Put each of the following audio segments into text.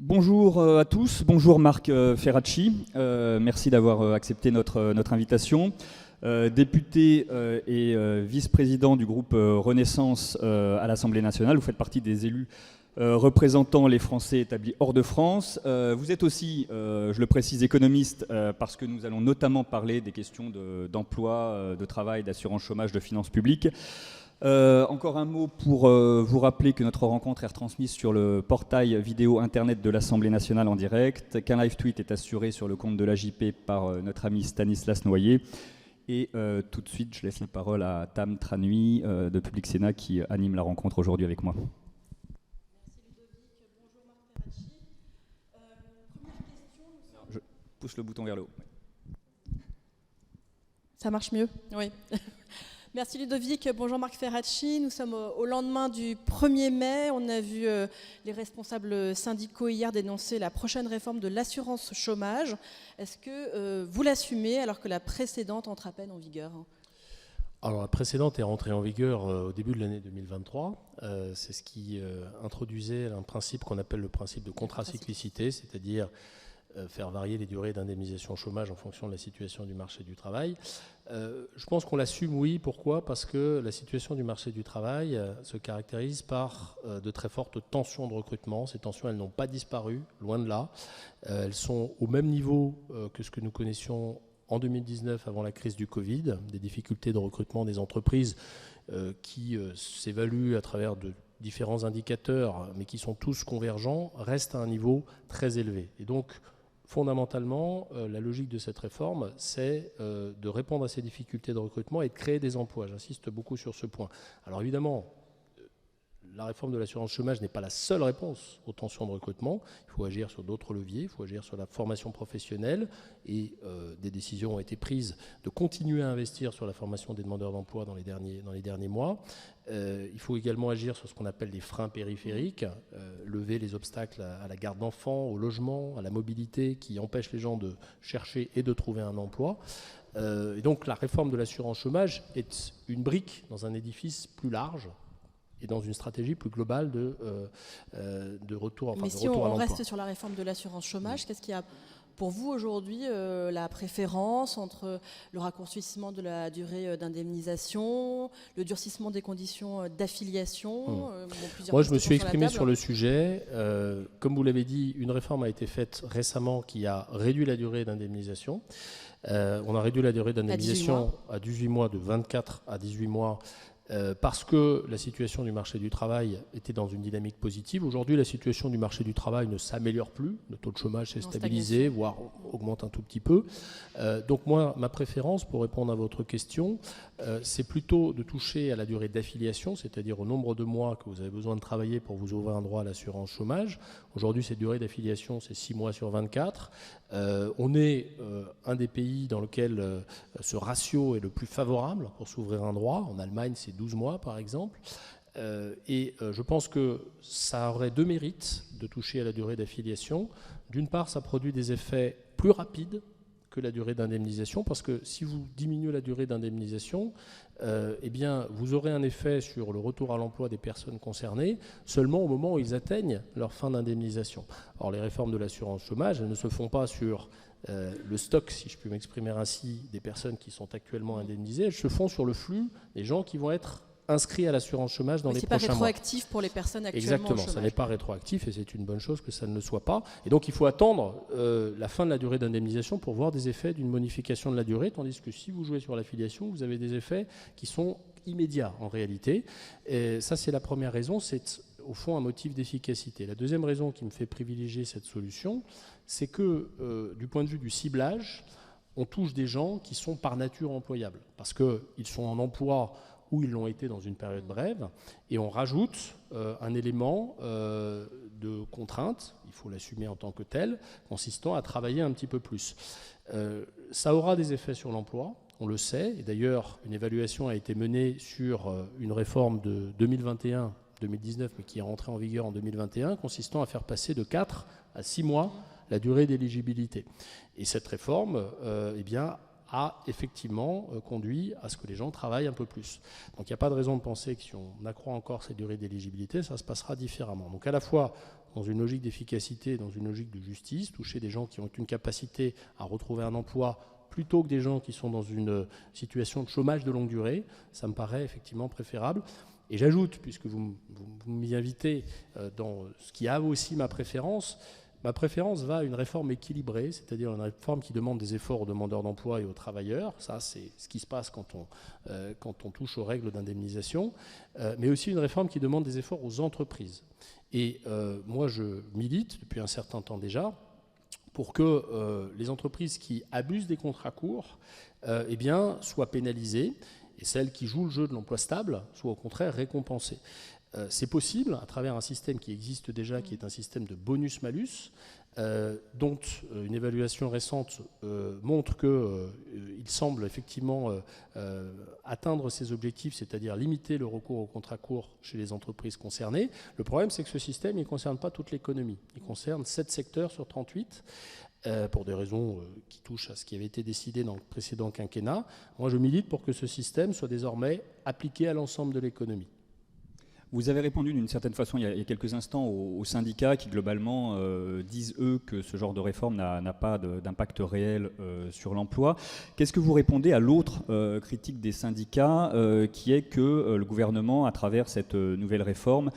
Bonjour à tous, bonjour Marc Ferracci, merci d'avoir accepté notre invitation. Député et vice-président du groupe Renaissance à l'Assemblée nationale, vous faites partie des élus représentant les Français établis hors de France. Vous êtes aussi, je le précise, économiste parce que nous allons notamment parler des questions d'emploi, de travail, d'assurance chômage, de finances publiques. Encore un mot pour vous rappeler que notre rencontre est retransmise sur le portail vidéo internet de l'Assemblée nationale en direct, qu'un live tweet est assuré sur le compte de l'AJP par notre ami Stanislas Noyer. Et tout de suite, je laisse la parole à Tam Tranui de Public Sénat qui anime la rencontre aujourd'hui avec moi. Merci Ludovic, bonjour Marc Ferracci. Première question. Je pousse le bouton vers le haut. Ça marche mieux? Oui. Merci Ludovic, bonjour Marc Ferracci. Nous sommes au lendemain du 1er mai. On a vu les responsables syndicaux hier dénoncer la prochaine réforme de l'assurance chômage. Est-ce que vous l'assumez alors que la précédente entre à peine en vigueur? Alors la précédente est rentrée en vigueur au début de l'année 2023. C'est ce qui introduisait un principe qu'on appelle le principe de contracyclicité, c'est-à-dire faire varier les durées d'indemnisation chômage en fonction de la situation du marché du travail. Je pense qu'on l'assume, oui. Pourquoi? Parce que la situation du marché du travail se caractérise par de très fortes tensions de recrutement. Ces tensions, elles n'ont pas disparu, loin de là. Elles sont au même niveau que ce que nous connaissions en 2019 avant la crise du Covid, des difficultés de recrutement des entreprises qui s'évaluent à travers de différents indicateurs, mais qui sont tous convergents, restent à un niveau très élevé. Et donc, fondamentalement, la logique de cette réforme, c'est de répondre à ces difficultés de recrutement et de créer des emplois. J'insiste beaucoup sur ce point. Alors évidemment, la réforme de l'assurance chômage n'est pas la seule réponse aux tensions de recrutement. Il faut agir sur d'autres leviers, il faut agir sur la formation professionnelle et des décisions ont été prises de continuer à investir sur la formation des demandeurs d'emploi dans les derniers mois. Il faut également agir sur ce qu'on appelle les freins périphériques, lever les obstacles à la garde d'enfants, au logement, à la mobilité qui empêchent les gens de chercher et de trouver un emploi. Et donc la réforme de l'assurance chômage est une brique dans un édifice plus large et dans une stratégie plus globale de retour, Mais si on reste sur la réforme de l'assurance chômage, qu'est-ce qu'il y a pour vous aujourd'hui la préférence entre le raccourcissement de la durée d'indemnisation, le durcissement des conditions d'affiliation Moi, je me suis exprimé sur le sujet. Comme vous l'avez dit, une réforme a été faite récemment qui a réduit la durée d'indemnisation. On a réduit la durée d'indemnisation à 18 mois, de 24 à 18 mois. Parce que la situation du marché du travail était dans une dynamique positive. Aujourd'hui, la situation du marché du travail ne s'améliore plus. Le taux de chômage s'est stabilisé, voire augmente un tout petit peu. Donc moi, ma préférence, pour répondre à votre question, c'est plutôt de toucher à la durée d'affiliation, c'est-à-dire au nombre de mois que vous avez besoin de travailler pour vous ouvrir un droit à l'assurance chômage. Aujourd'hui, cette durée d'affiliation, c'est 6 mois sur 24. On est un des pays dans lequel ce ratio est le plus favorable pour s'ouvrir un droit. En Allemagne, c'est 12 mois, par exemple. Je pense que ça aurait deux mérites de toucher à la durée d'affiliation. D'une part, ça produit des effets plus rapides que la durée d'indemnisation, parce que si vous diminuez la durée d'indemnisation, eh bien, vous aurez un effet sur le retour à l'emploi des personnes concernées seulement au moment où ils atteignent leur fin d'indemnisation. Or, les réformes de l'assurance chômage, elles ne se font pas sur le stock, si je puis m'exprimer ainsi, des personnes qui sont actuellement indemnisées, elles se font sur le flux des gens qui vont être inscrits à l'assurance chômage dans les prochains mois. C'est pas rétroactif pour les personnes actuellement Exactement, au chômage. ça n'est pas rétroactif et c'est une bonne chose que ça ne le soit pas. Et donc il faut attendre la fin de la durée d'indemnisation pour voir des effets d'une bonification de la durée, tandis que si vous jouez sur l'affiliation, vous avez des effets qui sont immédiats en réalité. Et ça, c'est la première raison, c'est au fond un motif d'efficacité. La deuxième raison qui me fait privilégier cette solution, c'est que du point de vue du ciblage, on touche des gens qui sont par nature employables, parce qu'ils sont en emploi où ils l'ont été dans une période brève, et on rajoute un élément de contrainte, il faut l'assumer en tant que tel, consistant à travailler un petit peu plus. Ça aura des effets sur l'emploi, on le sait, et d'ailleurs une évaluation a été menée sur une réforme de 2021-2019, mais qui est rentrée en vigueur en 2021, consistant à faire passer de 4 à 6 mois la durée d'éligibilité. Et cette réforme, eh bien, a effectivement conduit à ce que les gens travaillent un peu plus. Donc il n'y a pas de raison de penser que si on accroît encore cette durée d'éligibilité, ça se passera différemment. Donc à la fois, dans une logique d'efficacité, dans une logique de justice, toucher des gens qui ont une capacité à retrouver un emploi plutôt que des gens qui sont dans une situation de chômage de longue durée, ça me paraît effectivement préférable. Et j'ajoute, puisque vous m'y invitez, dans ce qui a aussi ma préférence va à une réforme équilibrée, c'est-à-dire une réforme qui demande des efforts aux demandeurs d'emploi et aux travailleurs. Ça, c'est ce qui se passe quand on touche aux règles d'indemnisation, mais aussi une réforme qui demande des efforts aux entreprises. Et moi, je milite depuis un certain temps déjà pour que les entreprises qui abusent des contrats courts soient pénalisées, et celles qui jouent le jeu de l'emploi stable soient au contraire récompensées. C'est possible à travers un système qui existe déjà, qui est un système de bonus-malus, dont une évaluation récente montre qu'il semble effectivement atteindre ses objectifs, c'est-à-dire limiter le recours aux contrats courts chez les entreprises concernées. Le problème, c'est que ce système ne concerne pas toute l'économie. Il concerne 7 secteurs sur 38. Pour des raisons qui touchent à ce qui avait été décidé dans le précédent quinquennat. Moi, je milite pour que ce système soit désormais appliqué à l'ensemble de l'économie. Vous avez répondu d'une certaine façon il y a quelques instants aux syndicats qui globalement disent eux que ce genre de réforme n'a pas d'impact réel sur l'emploi. Qu'est-ce que vous répondez à l'autre critique des syndicats qui est que le gouvernement, à travers cette nouvelle réforme,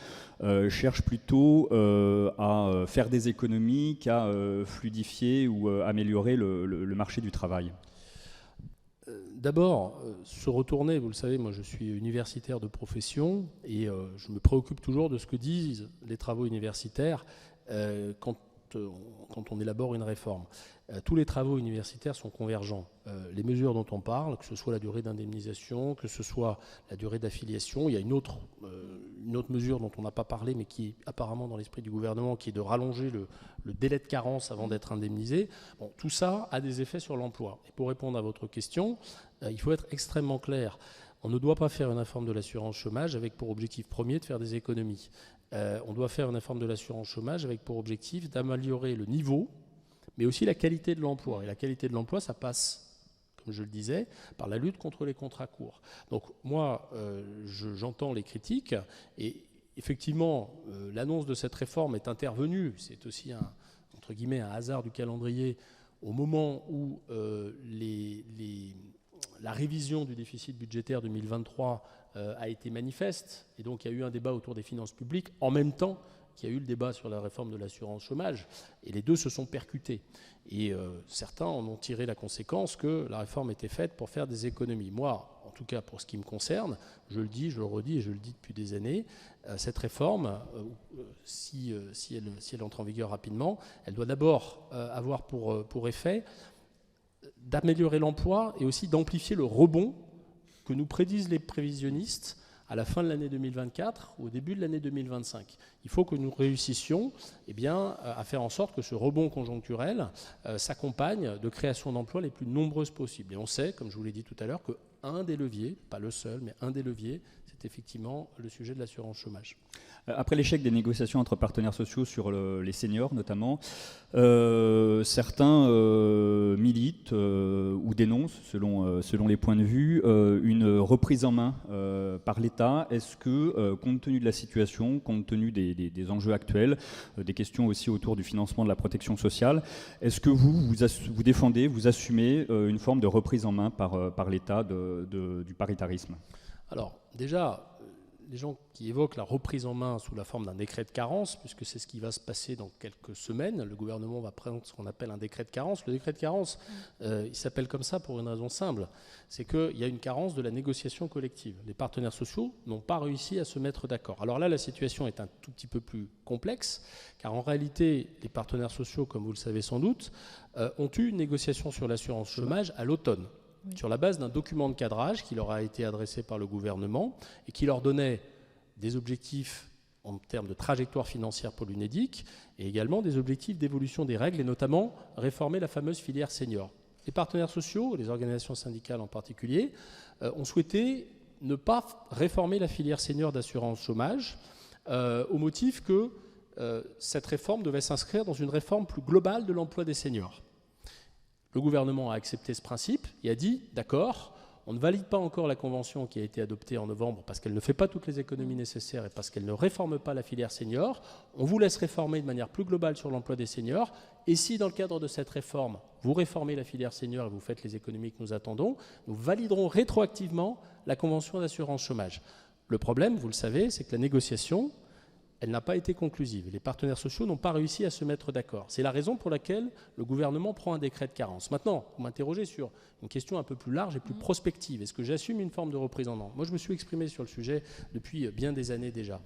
cherche plutôt à faire des économies qu'à fluidifier ou améliorer le marché du travail? D'abord, se retourner, vous le savez, moi je suis universitaire de profession et je me préoccupe toujours de ce que disent les travaux universitaires quand on élabore une réforme. Tous les travaux universitaires sont convergents. Les mesures dont on parle, que ce soit la durée d'indemnisation, que ce soit la durée d'affiliation, il y a une autre mesure dont on n'a pas parlé, mais qui est apparemment dans l'esprit du gouvernement, qui est de rallonger le délai de carence avant d'être indemnisé. Bon, tout ça a des effets sur l'emploi. Et pour répondre à votre question, il faut être extrêmement clair. On ne doit pas faire une réforme de l'assurance chômage avec pour objectif premier de faire des économies. On doit faire une réforme de l'assurance chômage avec pour objectif d'améliorer le niveau, mais aussi la qualité de l'emploi. Et la qualité de l'emploi, ça passe, comme je le disais, par la lutte contre les contrats courts. Donc moi, j'entends les critiques, et effectivement, l'annonce de cette réforme est intervenue. C'est aussi entre guillemets, un hasard du calendrier au moment où la révision du déficit budgétaire 2023 a été manifeste, et donc il y a eu un débat autour des finances publiques en même temps qu'il y a eu le débat sur la réforme de l'assurance chômage, et les deux se sont percutés. Et certains en ont tiré la conséquence que la réforme était faite pour faire des économies. Moi, en tout cas pour ce qui me concerne, je le dis, je le redis et je le dis depuis des années, cette réforme, si elle entre en vigueur rapidement, elle doit d'abord avoir pour effet d'améliorer l'emploi et aussi d'amplifier le rebond que nous prédisent les prévisionnistes à la fin de l'année 2024 ou au début de l'année 2025. Il faut que nous réussissions à faire en sorte que ce rebond conjoncturel s'accompagne de création d'emplois les plus nombreuses possibles. Et on sait, comme je vous l'ai dit tout à l'heure, qu'un des leviers, pas le seul, mais un des leviers, c'est effectivement le sujet de l'assurance chômage. Après l'échec des négociations entre partenaires sociaux sur les seniors notamment, certains militent ou dénoncent, selon les points de vue, une reprise en main par l'État. Est-ce que, compte tenu de la situation, compte tenu des enjeux actuels, des questions aussi autour du financement de la protection sociale, est-ce que vous défendez, vous assumez une forme de reprise en main par l'État du paritarisme? Alors déjà, les gens qui évoquent la reprise en main sous la forme d'un décret de carence, puisque c'est ce qui va se passer dans quelques semaines, le gouvernement va prendre ce qu'on appelle un décret de carence. Le décret de carence, il s'appelle comme ça pour une raison simple, c'est qu'il y a une carence de la négociation collective. Les partenaires sociaux n'ont pas réussi à se mettre d'accord. Alors là, la situation est un tout petit peu plus complexe, car en réalité, les partenaires sociaux, comme vous le savez sans doute, ont eu une négociation sur l'assurance chômage à l'automne. Oui. Sur la base d'un document de cadrage qui leur a été adressé par le gouvernement et qui leur donnait des objectifs en termes de trajectoire financière pour l'UNEDIC et également des objectifs d'évolution des règles et notamment réformer la fameuse filière senior. Les partenaires sociaux, les organisations syndicales en particulier, ont souhaité ne pas réformer la filière senior d'assurance chômage au motif que cette réforme devait s'inscrire dans une réforme plus globale de l'emploi des seniors. Le gouvernement a accepté ce principe et a dit « d'accord, on ne valide pas encore la convention qui a été adoptée en novembre parce qu'elle ne fait pas toutes les économies nécessaires et parce qu'elle ne réforme pas la filière senior. On vous laisse réformer de manière plus globale sur l'emploi des seniors. Et si dans le cadre de cette réforme, vous réformez la filière senior et vous faites les économies que nous attendons, nous validerons rétroactivement la convention d'assurance chômage. Le problème, vous le savez, c'est que la négociation, elle n'a pas été conclusive. Les partenaires sociaux n'ont pas réussi à se mettre d'accord. C'est la raison pour laquelle le gouvernement prend un décret de carence. Maintenant, vous m'interrogez sur une question un peu plus large et plus prospective. Est-ce que j'assume une forme de reprise en main ? Moi, je me suis exprimé sur le sujet depuis bien des années déjà.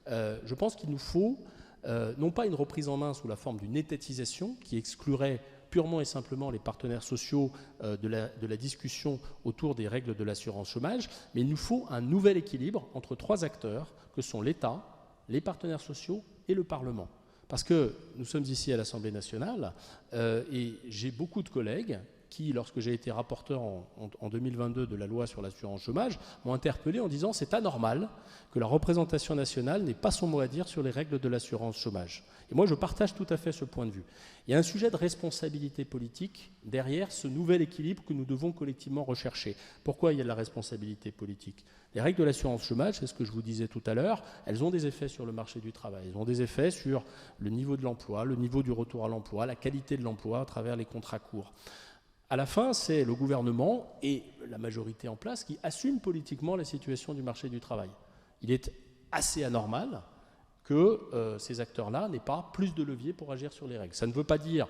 Je pense qu'il nous faut non pas une reprise en main sous la forme d'une étatisation qui exclurait purement et simplement les partenaires sociaux de la discussion autour des règles de l'assurance chômage, mais il nous faut un nouvel équilibre entre trois acteurs que sont l'État, les partenaires sociaux et le Parlement. Parce que nous sommes ici à l'Assemblée nationale et j'ai beaucoup de collègues qui, lorsque j'ai été rapporteur en 2022 de la loi sur l'assurance chômage, m'ont interpellé en disant « c'est anormal que la représentation nationale n'ait pas son mot à dire sur les règles de l'assurance chômage ». Et moi, je partage tout à fait ce point de vue. Il y a un sujet de responsabilité politique derrière ce nouvel équilibre que nous devons collectivement rechercher. Pourquoi il y a de la responsabilité politique ? Les règles de l'assurance chômage, c'est ce que je vous disais tout à l'heure, elles ont des effets sur le marché du travail. Elles ont des effets sur le niveau de l'emploi, le niveau du retour à l'emploi, la qualité de l'emploi à travers les contrats courts. À la fin, c'est le gouvernement et la majorité en place qui assument politiquement la situation du marché du travail. Il est assez anormal que ces acteurs-là n'aient pas plus de levier pour agir sur les règles. Ça ne veut pas dire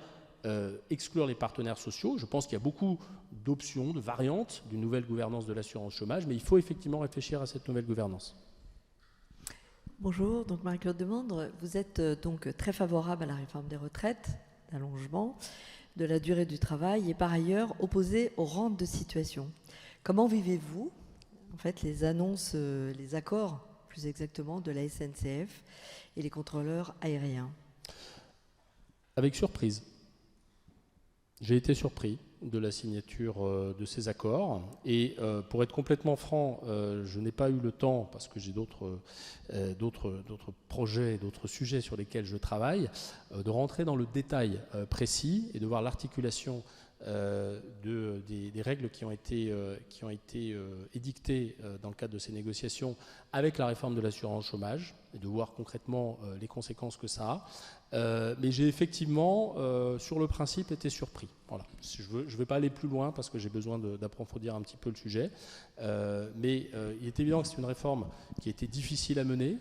exclure les partenaires sociaux. Je pense qu'il y a beaucoup d'options, de variantes d'une nouvelle gouvernance de l'assurance chômage, mais il faut effectivement réfléchir à cette nouvelle gouvernance. Bonjour, donc Marie-Claude Demandre, vous êtes donc très favorable à la réforme des retraites, d'allongement de la durée du travail et par ailleurs opposé aux rentes de situation. Comment vivez-vous en fait les annonces, les accords plus exactement de la SNCF et les contrôleurs aériens ? Avec surprise. J'ai été surpris de la signature de ces accords et pour être complètement franc, je n'ai pas eu le temps, parce que j'ai d'autres projets, d'autres sujets sur lesquels je travaille, de rentrer dans le détail précis et de voir l'articulation des règles qui ont été édictées dans le cadre de ces négociations avec la réforme de l'assurance chômage et de voir concrètement les conséquences que ça a. Mais j'ai effectivement, sur le principe, été surpris. Voilà. Je ne vais pas aller plus loin parce que j'ai besoin d'approfondir un petit peu le sujet. Mais il est évident que c'est une réforme qui a été difficile à mener,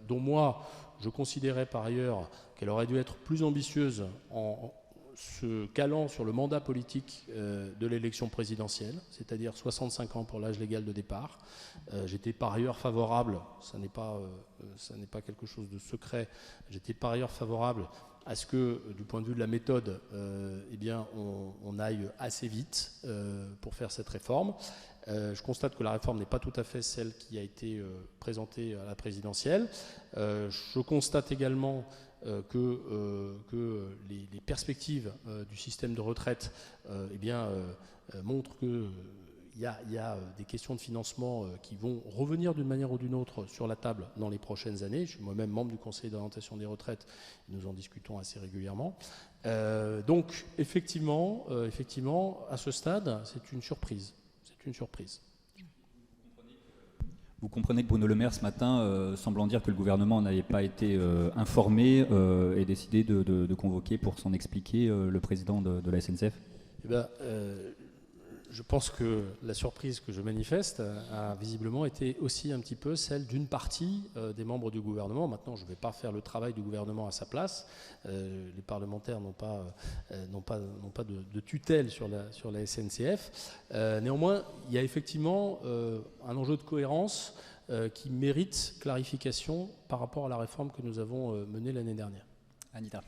dont moi, je considérais par ailleurs qu'elle aurait dû être plus ambitieuse en se calant sur le mandat politique de l'élection présidentielle, c'est-à-dire 65 ans pour l'âge légal de départ. J'étais par ailleurs favorable, ça n'est pas quelque chose de secret, j'étais par ailleurs favorable à ce que, du point de vue de la méthode, on aille assez vite pour faire cette réforme. Je constate que la réforme n'est pas tout à fait celle qui a été présentée à la présidentielle. Je constate également que les perspectives du système de retraite montrent qu'il y a des questions de financement qui vont revenir d'une manière ou d'une autre sur la table dans les prochaines années. Je suis moi-même membre du Conseil d'orientation des retraites, nous en discutons assez régulièrement. Donc effectivement, à ce stade, c'est une surprise. C'est une surprise. Vous comprenez que Bruno Le Maire, ce matin, semblant dire que le gouvernement n'avait pas été informé, ait décidé de convoquer pour s'en expliquer le président de la SNCF ? Je pense que la surprise que je manifeste a visiblement été aussi un petit peu celle d'une partie des membres du gouvernement. Maintenant, je ne vais pas faire le travail du gouvernement à sa place. Les parlementaires n'ont pas de tutelle sur la SNCF. Néanmoins, il y a effectivement un enjeu de cohérence qui mérite clarification par rapport à la réforme que nous avons menée l'année dernière. Anita.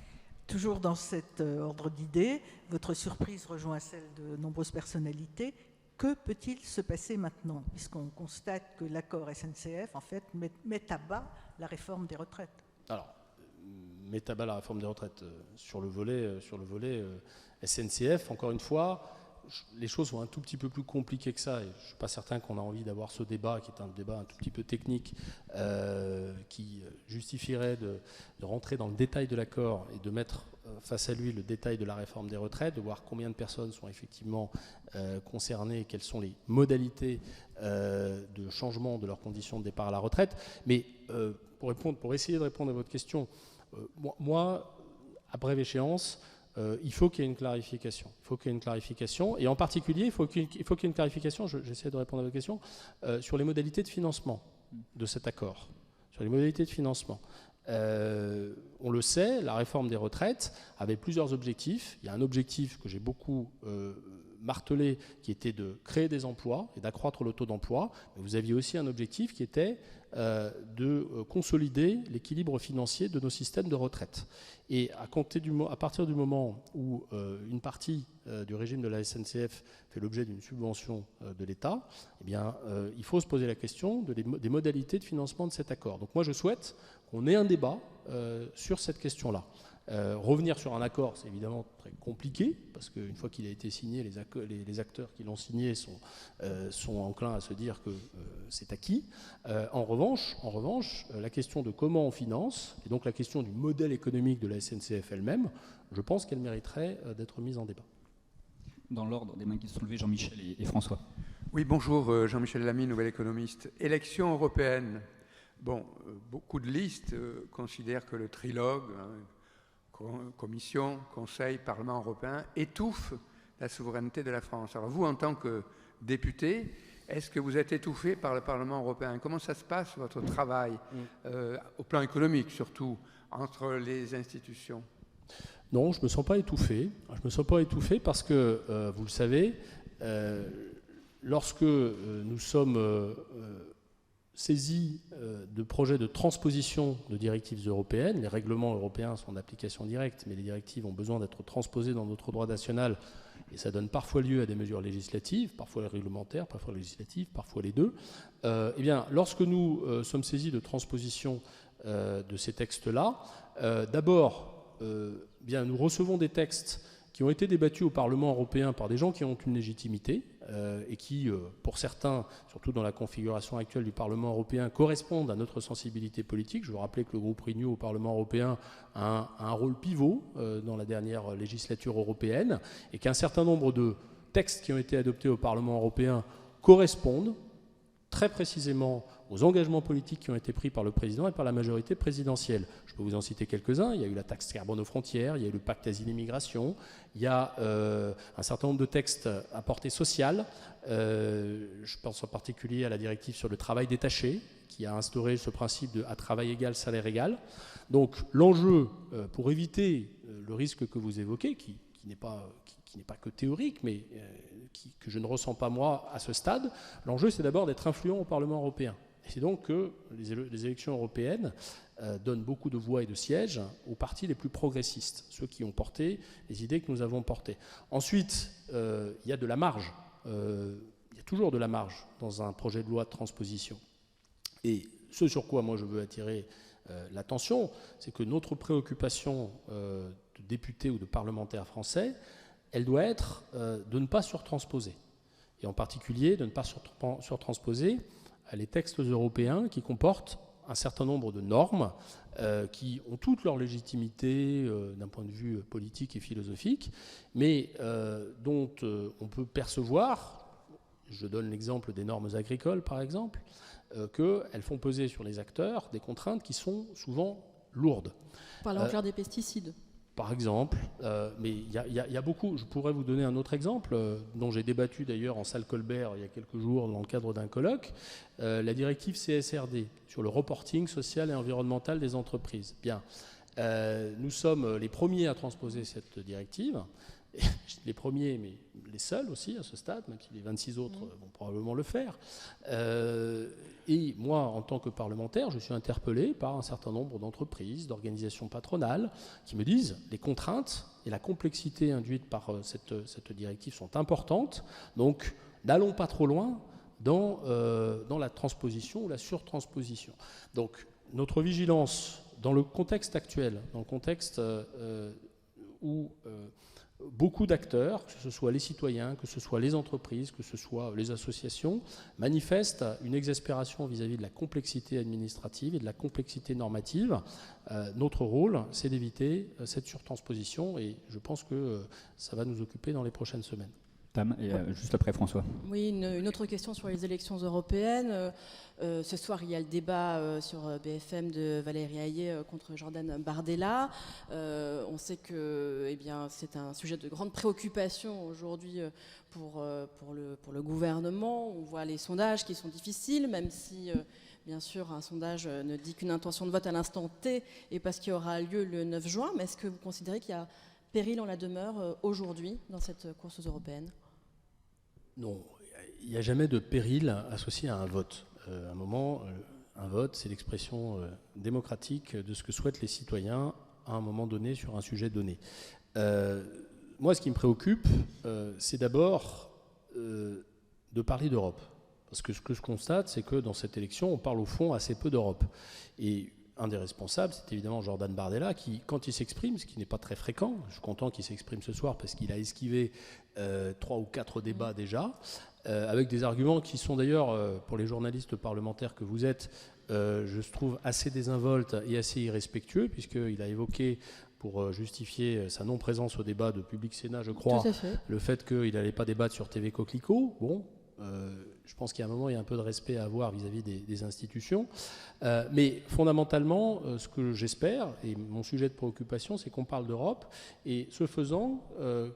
Toujours dans cet ordre d'idées, votre surprise rejoint celle de nombreuses personnalités. Que peut-il se passer maintenant, puisqu'on constate que l'accord SNCF, en fait, met à bas la réforme des retraites ? Alors, met à bas la réforme des retraites. Sur le volet SNCF, encore une fois, les choses sont un tout petit peu plus compliquées que ça. Et je ne suis pas certain qu'on a envie d'avoir ce débat, qui est un débat un tout petit peu technique, qui justifierait de rentrer dans le détail de l'accord et de mettre face à lui le détail de la réforme des retraites, de voir combien de personnes sont effectivement concernées, quelles sont les modalités de changement de leurs conditions de départ à la retraite. Mais pour essayer de répondre à votre question, moi, à brève échéance, il faut qu'il y ait une clarification. Il faut qu'il y ait une clarification. Et en particulier, il faut qu'il y ait une clarification, j'essaie de répondre à votre question, sur les modalités de financement de cet accord. Sur les modalités de financement. On le sait, la réforme des retraites avait plusieurs objectifs. Il y a un objectif que j'ai beaucoup martelé, qui était de créer des emplois et d'accroître le taux d'emploi. Mais vous aviez aussi un objectif qui était de consolider l'équilibre financier de nos systèmes de retraite. Et à partir du moment où une partie du régime de la SNCF fait l'objet d'une subvention de l'État, eh bien, il faut se poser la question des modalités de financement de cet accord. Donc moi, je souhaite qu'on ait un débat sur cette question-là. Revenir sur un accord, c'est évidemment très compliqué, parce qu'une fois qu'il a été signé, les acteurs qui l'ont signé sont enclins à se dire que c'est acquis. En revanche, la question de comment on finance, et donc la question du modèle économique de la SNCF elle-même, je pense qu'elle mériterait d'être mise en débat. Dans l'ordre des mains qui sont levées, Jean-Michel et François. Oui, bonjour, Jean-Michel Lamy, nouvel économiste. Élections européennes. Bon, beaucoup de listes considèrent que le trilogue, Commission, Conseil, Parlement européen, étouffe la souveraineté de la France. Alors vous, en tant que député, est-ce que vous êtes étouffé par le Parlement européen? Comment ça se passe, votre travail, au plan économique surtout, entre les institutions? Non, je ne me sens pas étouffé. Je ne me sens pas étouffé parce que, vous le savez, lorsque nous sommes saisis de projets de transposition de directives européennes, les règlements européens sont d'application directe, mais les directives ont besoin d'être transposées dans notre droit national, et ça donne parfois lieu à des mesures législatives, parfois réglementaires, parfois législatives, parfois les deux. Eh bien, lorsque nous sommes saisis de transposition de ces textes-là, d'abord, bien, nous recevons des textes qui ont été débattus au Parlement européen par des gens qui ont une légitimité et qui, pour certains, surtout dans la configuration actuelle du Parlement européen, correspondent à notre sensibilité politique. Je veux rappeler que le groupe Renew au Parlement européen a un rôle pivot dans la dernière législature européenne et qu'un certain nombre de textes qui ont été adoptés au Parlement européen correspondent très précisément aux engagements politiques qui ont été pris par le président et par la majorité présidentielle. Je peux vous en citer quelques-uns. Il y a eu la taxe carbone aux frontières, il y a eu le pacte asile-immigration, il y a un certain nombre de textes à portée sociale. Je pense en particulier à la directive sur le travail détaché, qui a instauré ce principe de à travail égal, salaire égal. Donc l'enjeu, pour éviter le risque que vous évoquez, qui n'est pas que théorique, mais que je ne ressens pas moi à ce stade, l'enjeu c'est d'abord d'être influent au Parlement européen. Et c'est donc que les élections européennes donnent beaucoup de voix et de sièges aux partis les plus progressistes, ceux qui ont porté les idées que nous avons portées. Ensuite, il y a de la marge, il y a toujours de la marge dans un projet de loi de transposition. Et ce sur quoi moi je veux attirer l'attention, c'est que notre préoccupation de députés ou de parlementaires français, elle doit être de ne pas surtransposer. Et en particulier de ne pas surtransposer les textes européens qui comportent un certain nombre de normes qui ont toute leur légitimité d'un point de vue politique et philosophique, mais dont on peut percevoir, je donne l'exemple des normes agricoles par exemple, qu'elles font peser sur les acteurs des contraintes qui sont souvent lourdes. Parlons en clair des pesticides. Par exemple, mais il y a beaucoup. Je pourrais vous donner un autre exemple, dont j'ai débattu d'ailleurs en salle Colbert il y a quelques jours dans le cadre d'un colloque, la directive CSRD sur le reporting social et environnemental des entreprises. Bien, nous sommes les premiers à transposer cette directive, les premiers, mais les seuls aussi à ce stade, même si les 26 autres vont probablement le faire. Et moi, en tant que parlementaire, je suis interpellé par un certain nombre d'entreprises, d'organisations patronales, qui me disent les contraintes et la complexité induite par cette directive sont importantes, donc n'allons pas trop loin dans la transposition ou la surtransposition. Donc notre vigilance dans le contexte actuel, dans le contexte où beaucoup d'acteurs, que ce soit les citoyens, que ce soit les entreprises, que ce soit les associations, manifestent une exaspération vis-à-vis de la complexité administrative et de la complexité normative. Notre rôle, c'est d'éviter cette surtransposition et je pense que ça va nous occuper dans les prochaines semaines. Tam, et juste après François. Oui, une autre question sur les élections européennes. Ce soir, il y a le débat sur BFM de Valérie Hayé contre Jordan Bardella. On sait que c'est un sujet de grande préoccupation aujourd'hui pour le gouvernement. On voit les sondages qui sont difficiles, même si, bien sûr, un sondage ne dit qu'une intention de vote à l'instant T et parce qu'il y aura lieu le 9 juin. Mais est-ce que vous considérez qu'il y a péril en la demeure aujourd'hui dans cette course aux européennes ? Non, il n'y a jamais de péril associé à un vote. À un moment, un vote, c'est l'expression démocratique de ce que souhaitent les citoyens à un moment donné sur un sujet donné. Moi, ce qui me préoccupe, c'est d'abord de parler d'Europe. Parce que ce que je constate, c'est que dans cette élection, on parle au fond assez peu d'Europe. Et un des responsables, c'est évidemment Jordan Bardella, qui, quand il s'exprime, ce qui n'est pas très fréquent, je suis content qu'il s'exprime ce soir parce qu'il a esquivé 3 ou 4 débats déjà, avec des arguments qui sont d'ailleurs, pour les journalistes parlementaires que vous êtes, je trouve assez désinvoltes et assez irrespectueux, puisqu'il a évoqué, pour justifier sa non-présence au débat de Public Sénat, je crois, le fait qu'il n'allait pas débattre sur TV Coquelicot. Bon, je pense qu'il y a un moment, il y a un peu de respect à avoir vis-à-vis des institutions. Mais fondamentalement, ce que j'espère, et mon sujet de préoccupation, c'est qu'on parle d'Europe, et ce faisant,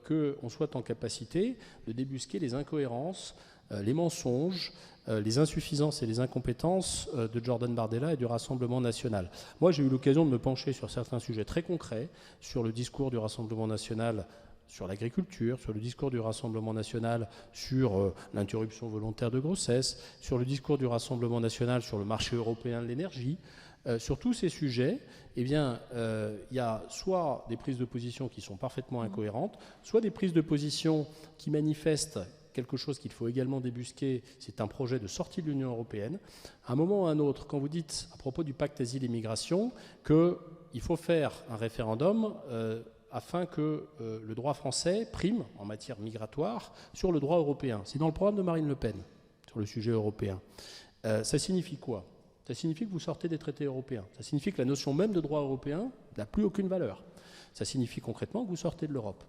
qu'on soit en capacité de débusquer les incohérences, les mensonges, les insuffisances et les incompétences de Jordan Bardella et du Rassemblement national. Moi, j'ai eu l'occasion de me pencher sur certains sujets très concrets, sur le discours du Rassemblement national sur l'agriculture, sur le discours du Rassemblement national sur l'interruption volontaire de grossesse, sur le discours du Rassemblement national sur le marché européen de l'énergie. Sur tous ces sujets, eh bien, il y a soit des prises de position qui sont parfaitement incohérentes, soit des prises de position qui manifestent quelque chose qu'il faut également débusquer, c'est un projet de sortie de l'Union européenne. À un moment ou à un autre, quand vous dites, à propos du pacte asile et migration, qu'il faut faire un référendum afin que le droit français prime en matière migratoire sur le droit européen. C'est dans le programme de Marine Le Pen, sur le sujet européen. Ça signifie quoi ? Ça signifie que vous sortez des traités européens. Ça signifie que la notion même de droit européen n'a plus aucune valeur. Ça signifie concrètement que vous sortez de l'Europe.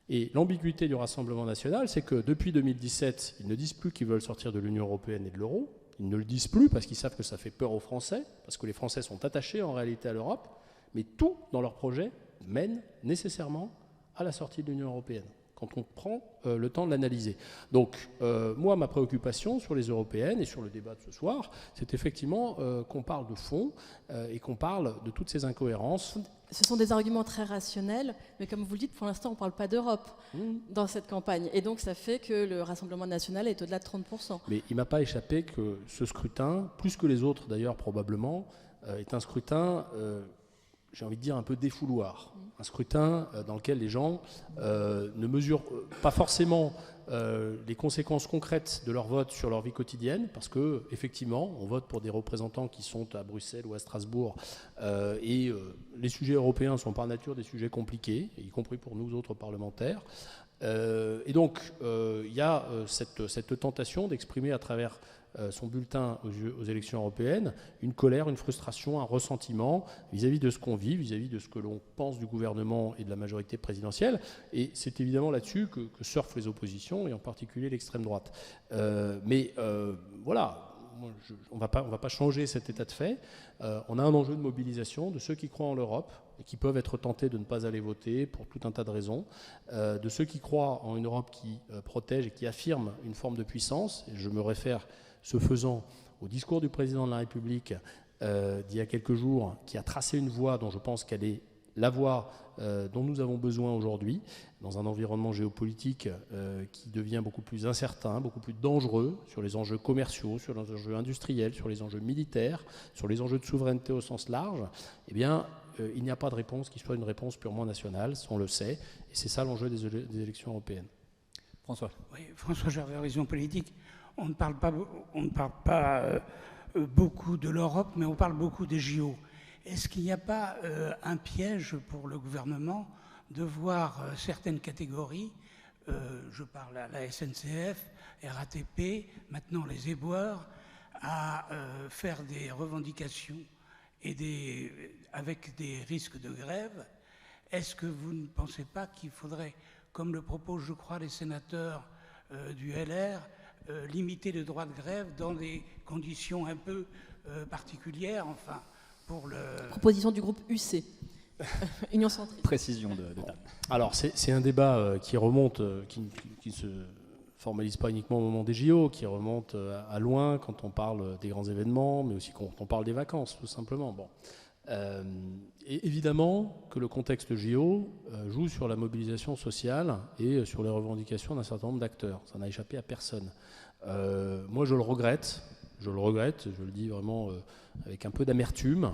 Et l'ambiguïté du Rassemblement national, c'est que depuis 2017, ils ne disent plus qu'ils veulent sortir de l'Union européenne et de l'euro. Ils ne le disent plus parce qu'ils savent que ça fait peur aux Français, parce que les Français sont attachés en réalité à l'Europe, mais tout dans leur projet mène nécessairement à la sortie de l'Union européenne, quand on prend le temps de l'analyser. Donc, moi, ma préoccupation sur les européennes et sur le débat de ce soir, c'est effectivement qu'on parle de fond et qu'on parle de toutes ces incohérences. Ce sont des arguments très rationnels, mais comme vous le dites, pour l'instant, on ne parle pas d'Europe dans cette campagne. Et donc, ça fait que le Rassemblement national est au-delà de 30%. Mais il ne m'a pas échappé que ce scrutin, plus que les autres d'ailleurs probablement, est un scrutin... j'ai envie de dire un peu défouloir, un scrutin dans lequel les gens ne mesurent pas forcément les conséquences concrètes de leur vote sur leur vie quotidienne, parce que effectivement, on vote pour des représentants qui sont à Bruxelles ou à Strasbourg, et les sujets européens sont par nature des sujets compliqués, y compris pour nous autres parlementaires. Et donc, il y a cette tentation d'exprimer à travers son bulletin aux élections européennes, une colère, une frustration, un ressentiment vis-à-vis de ce qu'on vit, vis-à-vis de ce que l'on pense du gouvernement et de la majorité présidentielle. Et c'est évidemment là-dessus que surfent les oppositions, et en particulier l'extrême droite. Voilà, on va pas changer cet état de fait. On a un enjeu de mobilisation de ceux qui croient en l'Europe et qui peuvent être tentés de ne pas aller voter pour tout un tas de raisons, de ceux qui croient en une Europe qui protège et qui affirme une forme de puissance. Et je me réfère, ce faisant, au discours du président de la République d'il y a quelques jours, qui a tracé une voie dont je pense qu'elle est la voie dont nous avons besoin aujourd'hui, dans un environnement géopolitique qui devient beaucoup plus incertain, beaucoup plus dangereux, sur les enjeux commerciaux, sur les enjeux industriels, sur les enjeux militaires, sur les enjeux de souveraineté au sens large. Eh bien, il n'y a pas de réponse qui soit une réponse purement nationale, on le sait, et c'est ça l'enjeu des élections européennes. François. Oui, François Gervais, Horizon Politique. On ne parle pas beaucoup de l'Europe, mais on parle beaucoup des JO. Est-ce qu'il n'y a pas un piège pour le gouvernement de voir certaines catégories, je parle à la SNCF, RATP, maintenant les éboueurs, à faire des revendications avec des risques de grève. Est-ce que vous ne pensez pas qu'il faudrait, comme le proposent, je crois, les sénateurs du LR, limiter le droit de grève dans des conditions un peu particulières, enfin, pour le... Proposition du groupe UC, Union centriste. Précision de table. Alors, c'est un débat qui remonte, qui ne se formalise pas uniquement au moment des JO, qui remonte à loin quand on parle des grands événements, mais aussi quand on parle des vacances, tout simplement. Bon. Et évidemment que le contexte JO joue sur la mobilisation sociale et sur les revendications d'un certain nombre d'acteurs. Ça n'a échappé à personne. Moi, je le regrette, je le dis vraiment avec un peu d'amertume,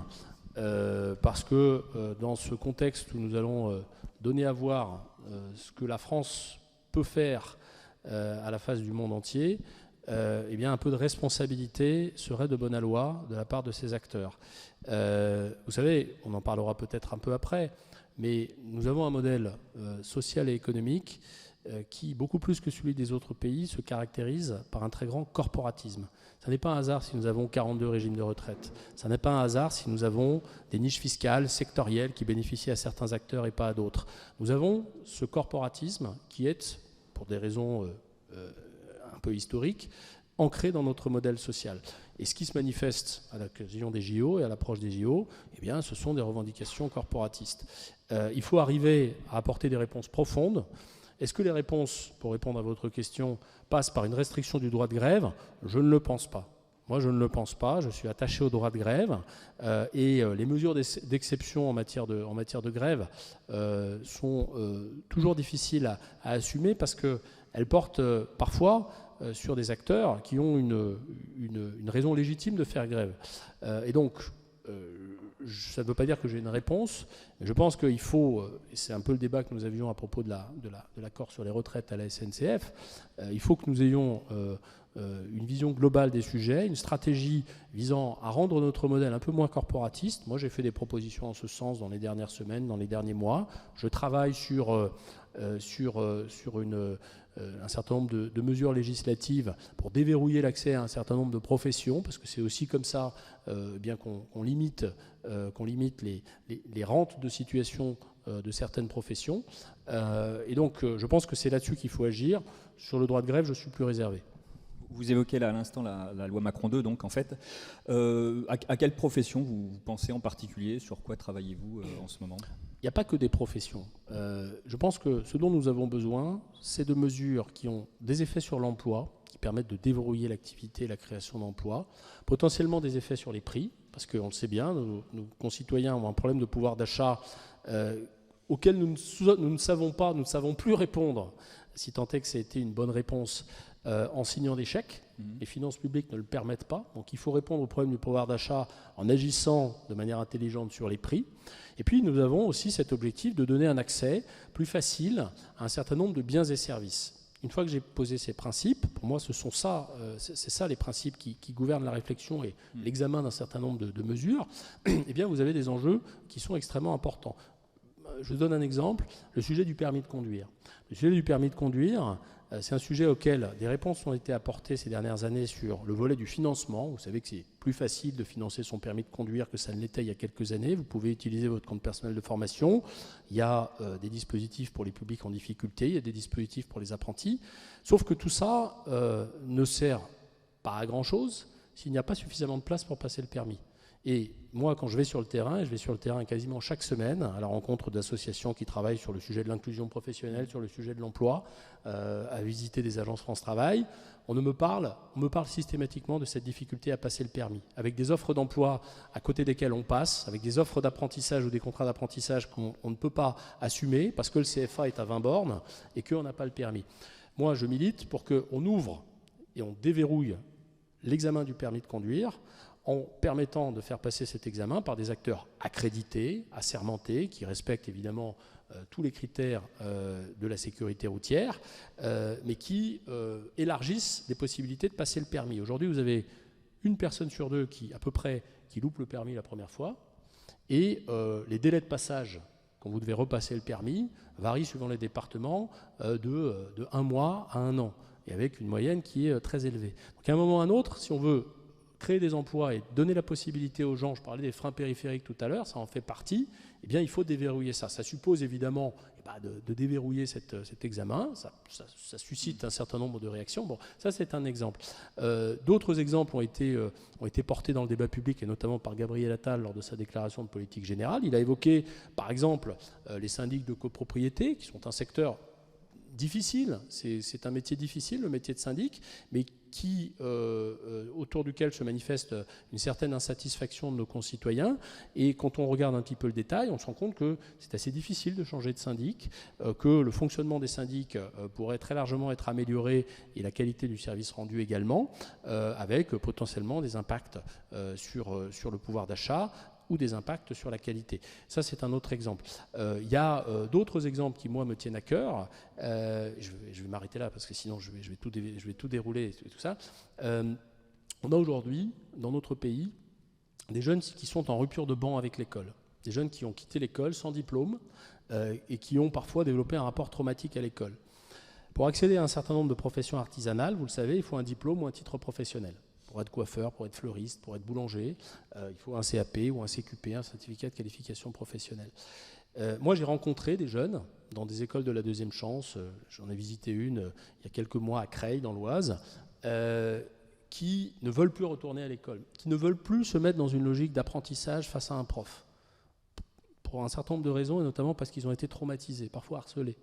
parce que dans ce contexte où nous allons donner à voir ce que la France peut faire à la face du monde entier, eh bien un peu de responsabilité serait de bonne loi de la part de ces acteurs. Vous savez, on en parlera peut-être un peu après, mais nous avons un modèle social et économique qui, beaucoup plus que celui des autres pays, se caractérise par un très grand corporatisme. Ce n'est pas un hasard si nous avons 42 régimes de retraite. Ce n'est pas un hasard si nous avons des niches fiscales sectorielles qui bénéficient à certains acteurs et pas à d'autres. Nous avons ce corporatisme qui est, pour des raisons un peu historiques, ancré dans notre modèle social. Et ce qui se manifeste à l'occasion des JO et à l'approche des JO, eh bien, ce sont des revendications corporatistes. Il faut arriver à apporter des réponses profondes. Est-ce que les réponses, pour répondre à votre question, passent par une restriction du droit de grève? Je ne le pense pas. Moi, je ne le pense pas. Je suis attaché au droit de grève. Et les mesures d'exception en matière de grève sont toujours difficiles à assumer parce qu'elles portent parfois sur des acteurs qui ont une raison légitime de faire grève. Et donc, ça ne veut pas dire que j'ai une réponse, mais je pense qu'il faut, et c'est un peu le débat que nous avions à propos de l'accord sur les retraites à la SNCF, il faut que nous ayons une vision globale des sujets, une stratégie visant à rendre notre modèle un peu moins corporatiste. Moi, j'ai fait des propositions en ce sens dans les dernières semaines, dans les derniers mois. Je travaille sur un certain nombre de mesures législatives pour déverrouiller l'accès à un certain nombre de professions, parce que c'est aussi comme ça bien qu'on limite les rentes de situation de certaines professions. Et donc, je pense que c'est là-dessus qu'il faut agir. Sur le droit de grève, je suis plus réservé. Vous évoquez là à l'instant la loi Macron 2, donc en fait, à quelle profession vous pensez en particulier? Sur quoi travaillez-vous en ce moment? Il n'y a pas que des professions. Je pense que ce dont nous avons besoin, c'est de mesures qui ont des effets sur l'emploi, qui permettent de déverrouiller l'activité et la création d'emplois, potentiellement des effets sur les prix, parce qu'on le sait bien, nos concitoyens ont un problème de pouvoir d'achat auquel nous ne savons plus répondre, si tant est que ça a été une bonne réponse, en signant des chèques. Les finances publiques ne le permettent pas. Donc il faut répondre au problème du pouvoir d'achat en agissant de manière intelligente sur les prix. Et puis nous avons aussi cet objectif de donner un accès plus facile à un certain nombre de biens et services. Une fois que j'ai posé ces principes, pour moi c'est ça les principes qui gouvernent la réflexion et l'examen d'un certain nombre de mesures, eh bien vous avez des enjeux qui sont extrêmement importants. Je vous donne un exemple, le sujet du permis de conduire. Le sujet du permis de conduire, c'est un sujet auquel des réponses ont été apportées ces dernières années sur le volet du financement. Vous savez que c'est plus facile de financer son permis de conduire que ça ne l'était il y a quelques années. Vous pouvez utiliser votre compte personnel de formation. Il y a des dispositifs pour les publics en difficulté, il y a des dispositifs pour les apprentis. Sauf que tout ça ne sert pas à grand-chose s'il n'y a pas suffisamment de place pour passer le permis. Et moi, quand je vais sur le terrain, et je vais sur le terrain quasiment chaque semaine, à la rencontre d'associations qui travaillent sur le sujet de l'inclusion professionnelle, sur le sujet de l'emploi, à visiter des agences France Travail, on me parle systématiquement de cette difficulté à passer le permis, avec des offres d'emploi à côté desquelles on passe, avec des offres d'apprentissage ou des contrats d'apprentissage qu'on ne peut pas assumer parce que le CFA est à 20 bornes et qu'on n'a pas le permis. Moi, je milite pour qu'on ouvre et on déverrouille l'examen du permis de conduire, en permettant de faire passer cet examen par des acteurs accrédités, assermentés, qui respectent évidemment tous les critères de la sécurité routière, mais qui élargissent les possibilités de passer le permis. Aujourd'hui, vous avez une personne sur deux qui loupe le permis la première fois, et les délais de passage quand vous devez repasser le permis, varie suivant les départements de 1 mois à 1 an, et avec une moyenne qui est très élevée. Donc à un moment ou à un autre, si on veut créer des emplois et donner la possibilité aux gens, je parlais des freins périphériques tout à l'heure, ça en fait partie, eh bien il faut déverrouiller ça. Ça suppose évidemment de déverrouiller cet examen, ça suscite un certain nombre de réactions. Bon, ça c'est un exemple. D'autres exemples ont été portés dans le débat public, et notamment par Gabriel Attal lors de sa déclaration de politique générale. Il a évoqué par exemple les syndics de copropriété, qui sont un secteur difficile, c'est un métier difficile, le métier de syndic, mais autour duquel se manifeste une certaine insatisfaction de nos concitoyens. Et quand on regarde un petit peu le détail, on se rend compte que c'est assez difficile de changer de syndic, que le fonctionnement des syndics pourrait très largement être amélioré, et la qualité du service rendu également, avec potentiellement des impacts sur le pouvoir d'achat, ou des impacts sur la qualité. Ça, c'est un autre exemple. Il y a d'autres exemples qui, moi, me tiennent à cœur. Je vais m'arrêter là, parce que sinon, je vais tout dérouler et tout ça. On a aujourd'hui, dans notre pays, des jeunes qui sont en rupture de banc avec l'école. Des jeunes qui ont quitté l'école sans diplôme et qui ont parfois développé un rapport traumatique à l'école. Pour accéder à un certain nombre de professions artisanales, vous le savez, il faut un diplôme ou un titre professionnel. Pour être coiffeur, pour être fleuriste, pour être boulanger, il faut un CAP ou un CQP, un certificat de qualification professionnelle. Moi, j'ai rencontré des jeunes dans des écoles de la deuxième chance. J'en ai visité une il y a quelques mois à Creil, dans l'Oise, qui ne veulent plus retourner à l'école, qui ne veulent plus se mettre dans une logique d'apprentissage face à un prof, pour un certain nombre de raisons, et notamment parce qu'ils ont été traumatisés, parfois harcelés.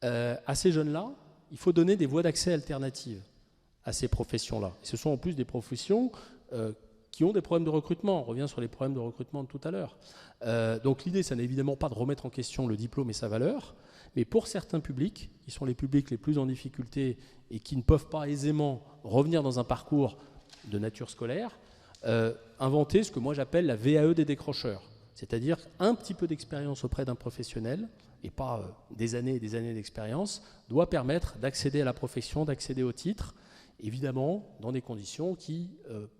À ces jeunes-là, il faut donner des voies d'accès alternatives à ces professions-là. Et ce sont en plus des professions qui ont des problèmes de recrutement. On revient sur les problèmes de recrutement de tout à l'heure. Donc l'idée, ça n'est évidemment pas de remettre en question le diplôme et sa valeur, mais pour certains publics, qui sont les publics les plus en difficulté et qui ne peuvent pas aisément revenir dans un parcours de nature scolaire, inventer ce que moi j'appelle la VAE des décrocheurs. C'est-à-dire un petit peu d'expérience auprès d'un professionnel, et pas des années et des années d'expérience, doit permettre d'accéder à la profession, d'accéder au titre, évidemment dans des conditions qui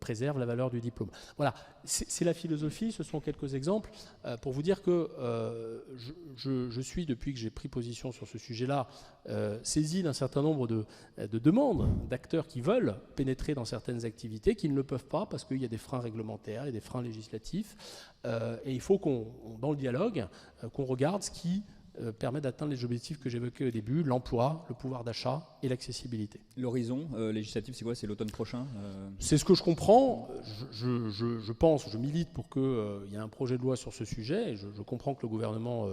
préservent la valeur du diplôme. Voilà, c'est la philosophie, ce sont quelques exemples pour vous dire que je suis, depuis que j'ai pris position sur ce sujet-là, saisi d'un certain nombre de demandes d'acteurs qui veulent pénétrer dans certaines activités, qui ne le peuvent pas parce qu'il y a des freins réglementaires, il y a des freins législatifs, et il faut dans le dialogue, qu'on regarde ce qui permet d'atteindre les objectifs que j'évoquais au début, l'emploi, le pouvoir d'achat et l'accessibilité. L'horizon législatif, c'est quoi? C'est l'automne prochain C'est ce que je comprends. Je pense, je milite pour qu'il y ait un projet de loi sur ce sujet, et je comprends que le gouvernement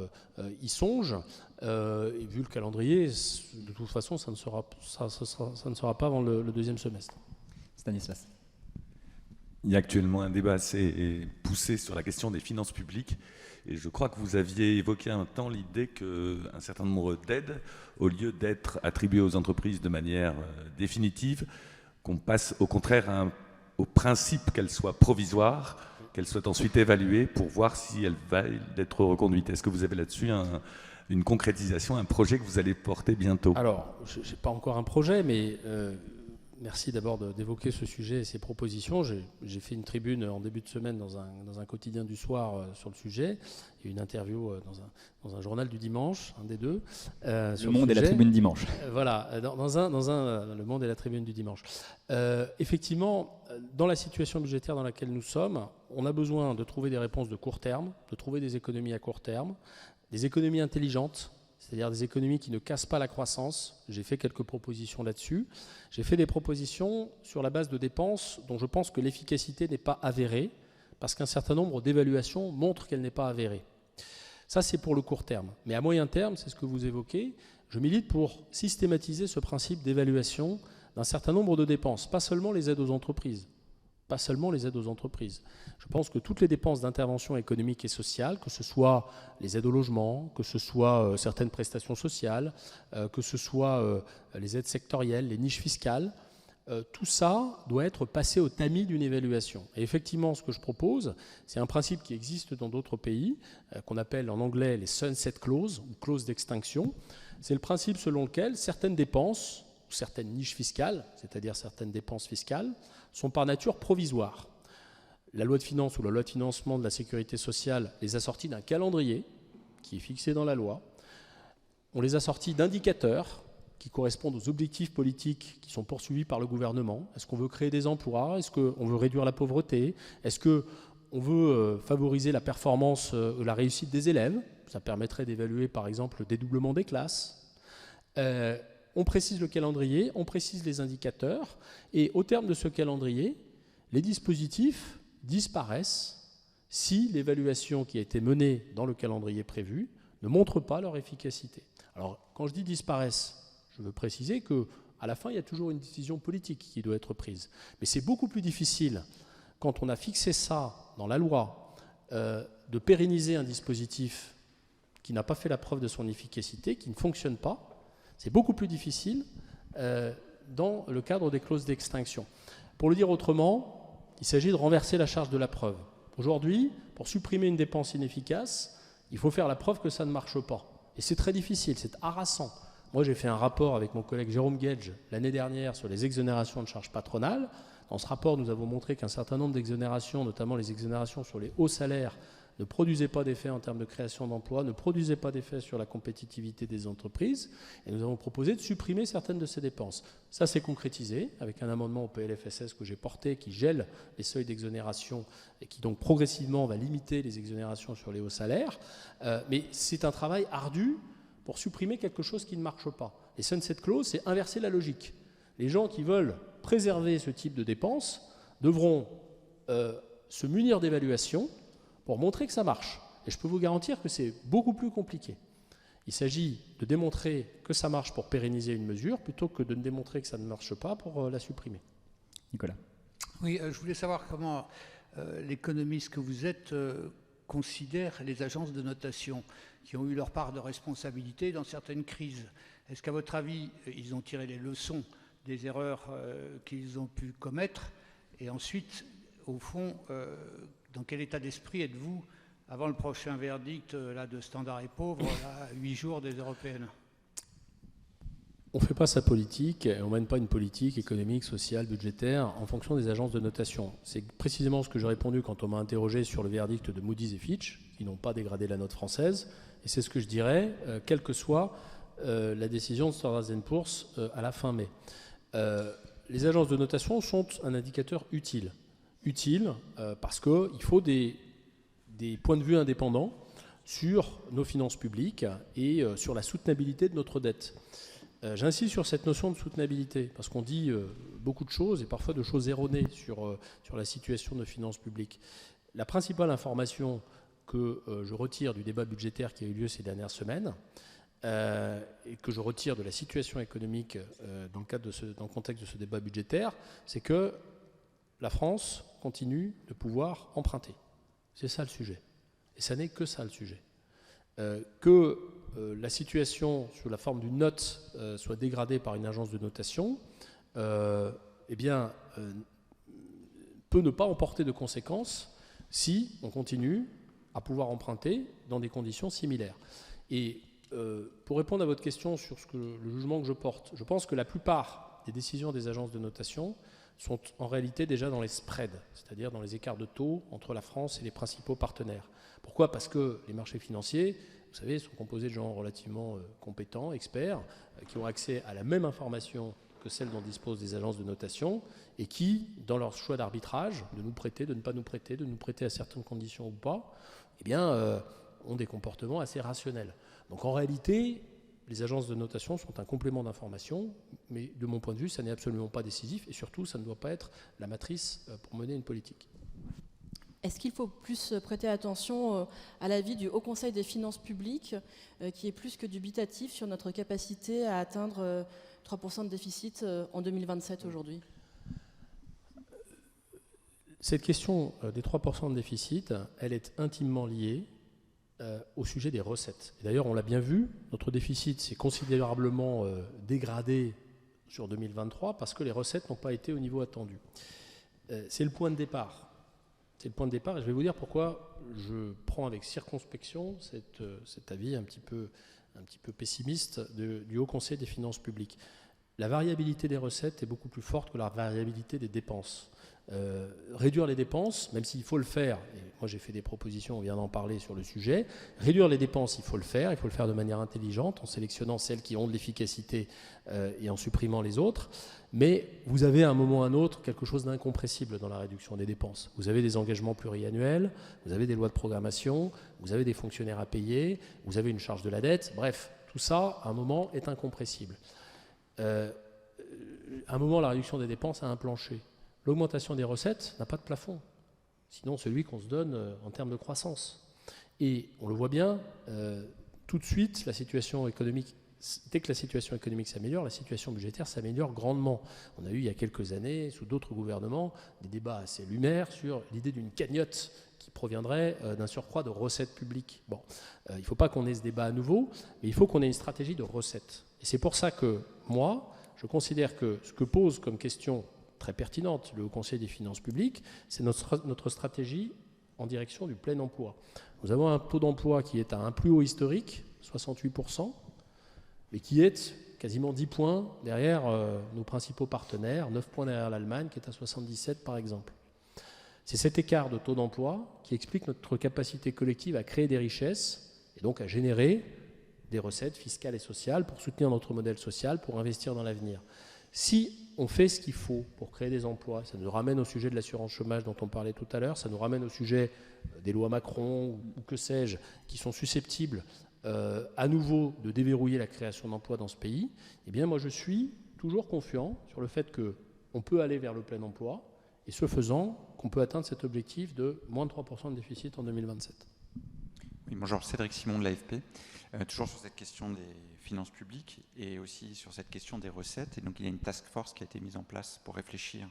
y songe. Et vu le calendrier, de toute façon, ça ne sera pas avant le deuxième semestre. Stanislas. Il y a actuellement un débat assez poussé sur la question des finances publiques. Et je crois que vous aviez évoqué un temps l'idée qu'un certain nombre d'aides, au lieu d'être attribuées aux entreprises de manière définitive, qu'on passe au contraire au principe qu'elles soient provisoires, qu'elles soient ensuite évaluées pour voir si elles valent d'être reconduites. Est-ce que vous avez là-dessus une concrétisation, un projet que vous allez porter bientôt? Alors, je n'ai pas encore un projet, mais merci d'abord d'évoquer ce sujet et ces propositions. J'ai fait une tribune en début de semaine dans un quotidien du soir sur le sujet, et une interview dans un journal du dimanche, un des deux. Le Monde et la Tribune dimanche. Voilà, dans Le Monde et la Tribune du dimanche. Effectivement, dans la situation budgétaire dans laquelle nous sommes, on a besoin de trouver des réponses de court terme, de trouver des économies à court terme, des économies intelligentes, c'est-à-dire des économies qui ne cassent pas la croissance. J'ai fait quelques propositions là-dessus. J'ai fait des propositions sur la base de dépenses dont je pense que l'efficacité n'est pas avérée, parce qu'un certain nombre d'évaluations montrent qu'elle n'est pas avérée. Ça, c'est pour le court terme. Mais à moyen terme, c'est ce que vous évoquez, je milite pour systématiser ce principe d'évaluation d'un certain nombre de dépenses, pas seulement les aides aux entreprises. Pas seulement les aides aux entreprises. Je pense que toutes les dépenses d'intervention économique et sociale, que ce soit les aides au logement, que ce soit certaines prestations sociales, que ce soit les aides sectorielles, les niches fiscales, tout ça doit être passé au tamis d'une évaluation. Et effectivement, ce que je propose, c'est un principe qui existe dans d'autres pays, qu'on appelle en anglais les sunset clauses, ou clauses d'extinction. C'est le principe selon lequel certaines dépenses, ou certaines niches fiscales, c'est-à-dire certaines dépenses fiscales, sont par nature provisoires. La loi de finances ou la loi de financement de la sécurité sociale les a sorties d'un calendrier qui est fixé dans la loi. On les a sortis d'indicateurs qui correspondent aux objectifs politiques qui sont poursuivis par le gouvernement. Est-ce qu'on veut créer des emplois? Est-ce qu'on veut réduire la pauvreté? Est-ce qu'on veut favoriser la performance, la réussite des élèves? Ça permettrait d'évaluer par exemple le dédoublement des classes. On précise le calendrier, on précise les indicateurs, et au terme de ce calendrier, les dispositifs disparaissent si l'évaluation qui a été menée dans le calendrier prévu ne montre pas leur efficacité. Alors, quand je dis disparaissent, je veux préciser qu'à la fin, il y a toujours une décision politique qui doit être prise. Mais c'est beaucoup plus difficile, quand on a fixé ça dans la loi, de pérenniser un dispositif qui n'a pas fait la preuve de son efficacité, qui ne fonctionne pas. C'est beaucoup plus difficile dans le cadre des clauses d'extinction. Pour le dire autrement, il s'agit de renverser la charge de la preuve. Aujourd'hui, pour supprimer une dépense inefficace, il faut faire la preuve que ça ne marche pas. Et c'est très difficile, c'est harassant. Moi, j'ai fait un rapport avec mon collègue Jérôme Guedj l'année dernière sur les exonérations de charges patronales. Dans ce rapport, nous avons montré qu'un certain nombre d'exonérations, notamment les exonérations sur les hauts salaires, ne produisaient pas d'effet en termes de création d'emplois, ne produisaient pas d'effet sur la compétitivité des entreprises. Et nous avons proposé de supprimer certaines de ces dépenses. Ça s'est concrétisé avec un amendement au PLFSS que j'ai porté qui gèle les seuils d'exonération et qui donc progressivement va limiter les exonérations sur les hauts salaires. Mais c'est un travail ardu pour supprimer quelque chose qui ne marche pas. Et sunset clause, c'est inverser la logique. Les gens qui veulent préserver ce type de dépenses devront se munir d'évaluations pour montrer que ça marche. Et je peux vous garantir que c'est beaucoup plus compliqué. Il s'agit de démontrer que ça marche pour pérenniser une mesure plutôt que de démontrer que ça ne marche pas pour la supprimer. Nicolas. Oui, je voulais savoir comment l'économiste que vous êtes considère les agences de notation qui ont eu leur part de responsabilité dans certaines crises. Est-ce qu'à votre avis, ils ont tiré les leçons des erreurs qu'ils ont pu commettre? Et ensuite, au fond, dans quel état d'esprit êtes-vous avant le prochain verdict de Standard et Pauvres, à 8 jours des européennes? On ne fait pas sa politique, on ne mène pas une politique économique, sociale, budgétaire en fonction des agences de notation. C'est précisément ce que j'ai répondu quand on m'a interrogé sur le verdict de Moody's et Fitch, qui n'ont pas dégradé la note française. Et c'est ce que je dirais, quelle que soit la décision de Standard & Poor's à la fin mai. Les agences de notation sont un indicateur utile. Parce qu'il faut des points de vue indépendants sur nos finances publiques et sur la soutenabilité de notre dette. J'insiste sur cette notion de soutenabilité, parce qu'on dit beaucoup de choses, et parfois de choses erronées sur la situation de nos finances publiques. La principale information que je retire du débat budgétaire qui a eu lieu ces dernières semaines, et que je retire de la situation économique dans le contexte de ce débat budgétaire, c'est que la France continue de pouvoir emprunter. C'est ça le sujet. Et ça n'est que ça le sujet. Que la situation sous la forme d'une note soit dégradée par une agence de notation, peut ne pas emporter de conséquences si on continue à pouvoir emprunter dans des conditions similaires. Et pour répondre à votre question sur le jugement que je porte, je pense que la plupart des décisions des agences de notation sont en réalité déjà dans les spreads, c'est-à-dire dans les écarts de taux entre la France et les principaux partenaires. Pourquoi ? Parce que les marchés financiers, vous savez, sont composés de gens relativement compétents, experts, qui ont accès à la même information que celle dont disposent des agences de notation et qui, dans leur choix d'arbitrage, de nous prêter, de ne pas nous prêter, de nous prêter à certaines conditions ou pas, ont des comportements assez rationnels. Donc en réalité, les agences de notation sont un complément d'information, mais de mon point de vue, ça n'est absolument pas décisif et surtout, ça ne doit pas être la matrice pour mener une politique. Est-ce qu'il faut plus prêter attention à l'avis du Haut Conseil des finances publiques, qui est plus que dubitatif sur notre capacité à atteindre 3% de déficit en 2027 aujourd'hui ? Cette question des 3% de déficit, elle est intimement liée au sujet des recettes. Et d'ailleurs, on l'a bien vu, notre déficit s'est considérablement dégradé sur 2023 parce que les recettes n'ont pas été au niveau attendu. C'est le point de départ. C'est le point de départ et je vais vous dire pourquoi je prends avec circonspection cet avis un petit peu pessimiste du Haut Conseil des finances publiques. La variabilité des recettes est beaucoup plus forte que la variabilité des dépenses. Réduire les dépenses, même s'il faut le faire, et moi j'ai fait des propositions, on vient d'en parler sur le sujet, réduire les dépenses, il faut le faire de manière intelligente, en sélectionnant celles qui ont de l'efficacité et en supprimant les autres, mais vous avez à un moment ou à un autre quelque chose d'incompressible dans la réduction des dépenses. Vous avez des engagements pluriannuels, vous avez des lois de programmation, vous avez des fonctionnaires à payer, vous avez une charge de la dette, bref, tout ça, à un moment, est incompressible. À un moment, la réduction des dépenses a un plancher. L'augmentation des recettes n'a pas de plafond, sinon celui qu'on se donne en termes de croissance. Et on le voit bien, tout de suite, la situation économique, dès que la situation économique s'améliore, la situation budgétaire s'améliore grandement. On a eu il y a quelques années, sous d'autres gouvernements, des débats assez lunaires sur l'idée d'une cagnotte qui proviendrait d'un surcroît de recettes publiques. Bon, il ne faut pas qu'on ait ce débat à nouveau, mais il faut qu'on ait une stratégie de recettes. Et c'est pour ça que moi, je considère que ce que pose comme question très pertinente le Haut Conseil des finances publiques, c'est notre stratégie en direction du plein emploi. Nous avons un taux d'emploi qui est à un plus haut historique, 68%, mais qui est quasiment 10 points derrière nos principaux partenaires, 9 points derrière l'Allemagne, qui est à 77 par exemple. C'est cet écart de taux d'emploi qui explique notre capacité collective à créer des richesses et donc à générer des recettes fiscales et sociales pour soutenir notre modèle social, pour investir dans l'avenir. Si on fait ce qu'il faut pour créer des emplois, ça nous ramène au sujet de l'assurance chômage dont on parlait tout à l'heure, ça nous ramène au sujet des lois Macron ou que sais-je, qui sont susceptibles à nouveau de déverrouiller la création d'emplois dans ce pays, eh bien moi je suis toujours confiant sur le fait qu'on peut aller vers le plein emploi et ce faisant qu'on peut atteindre cet objectif de moins de 3% de déficit en 2027. Oui, bonjour, Cédric Simon de l'AFP. Toujours sur cette question des finances publiques et aussi sur cette question des recettes. Et donc il y a une task force qui a été mise en place pour réfléchir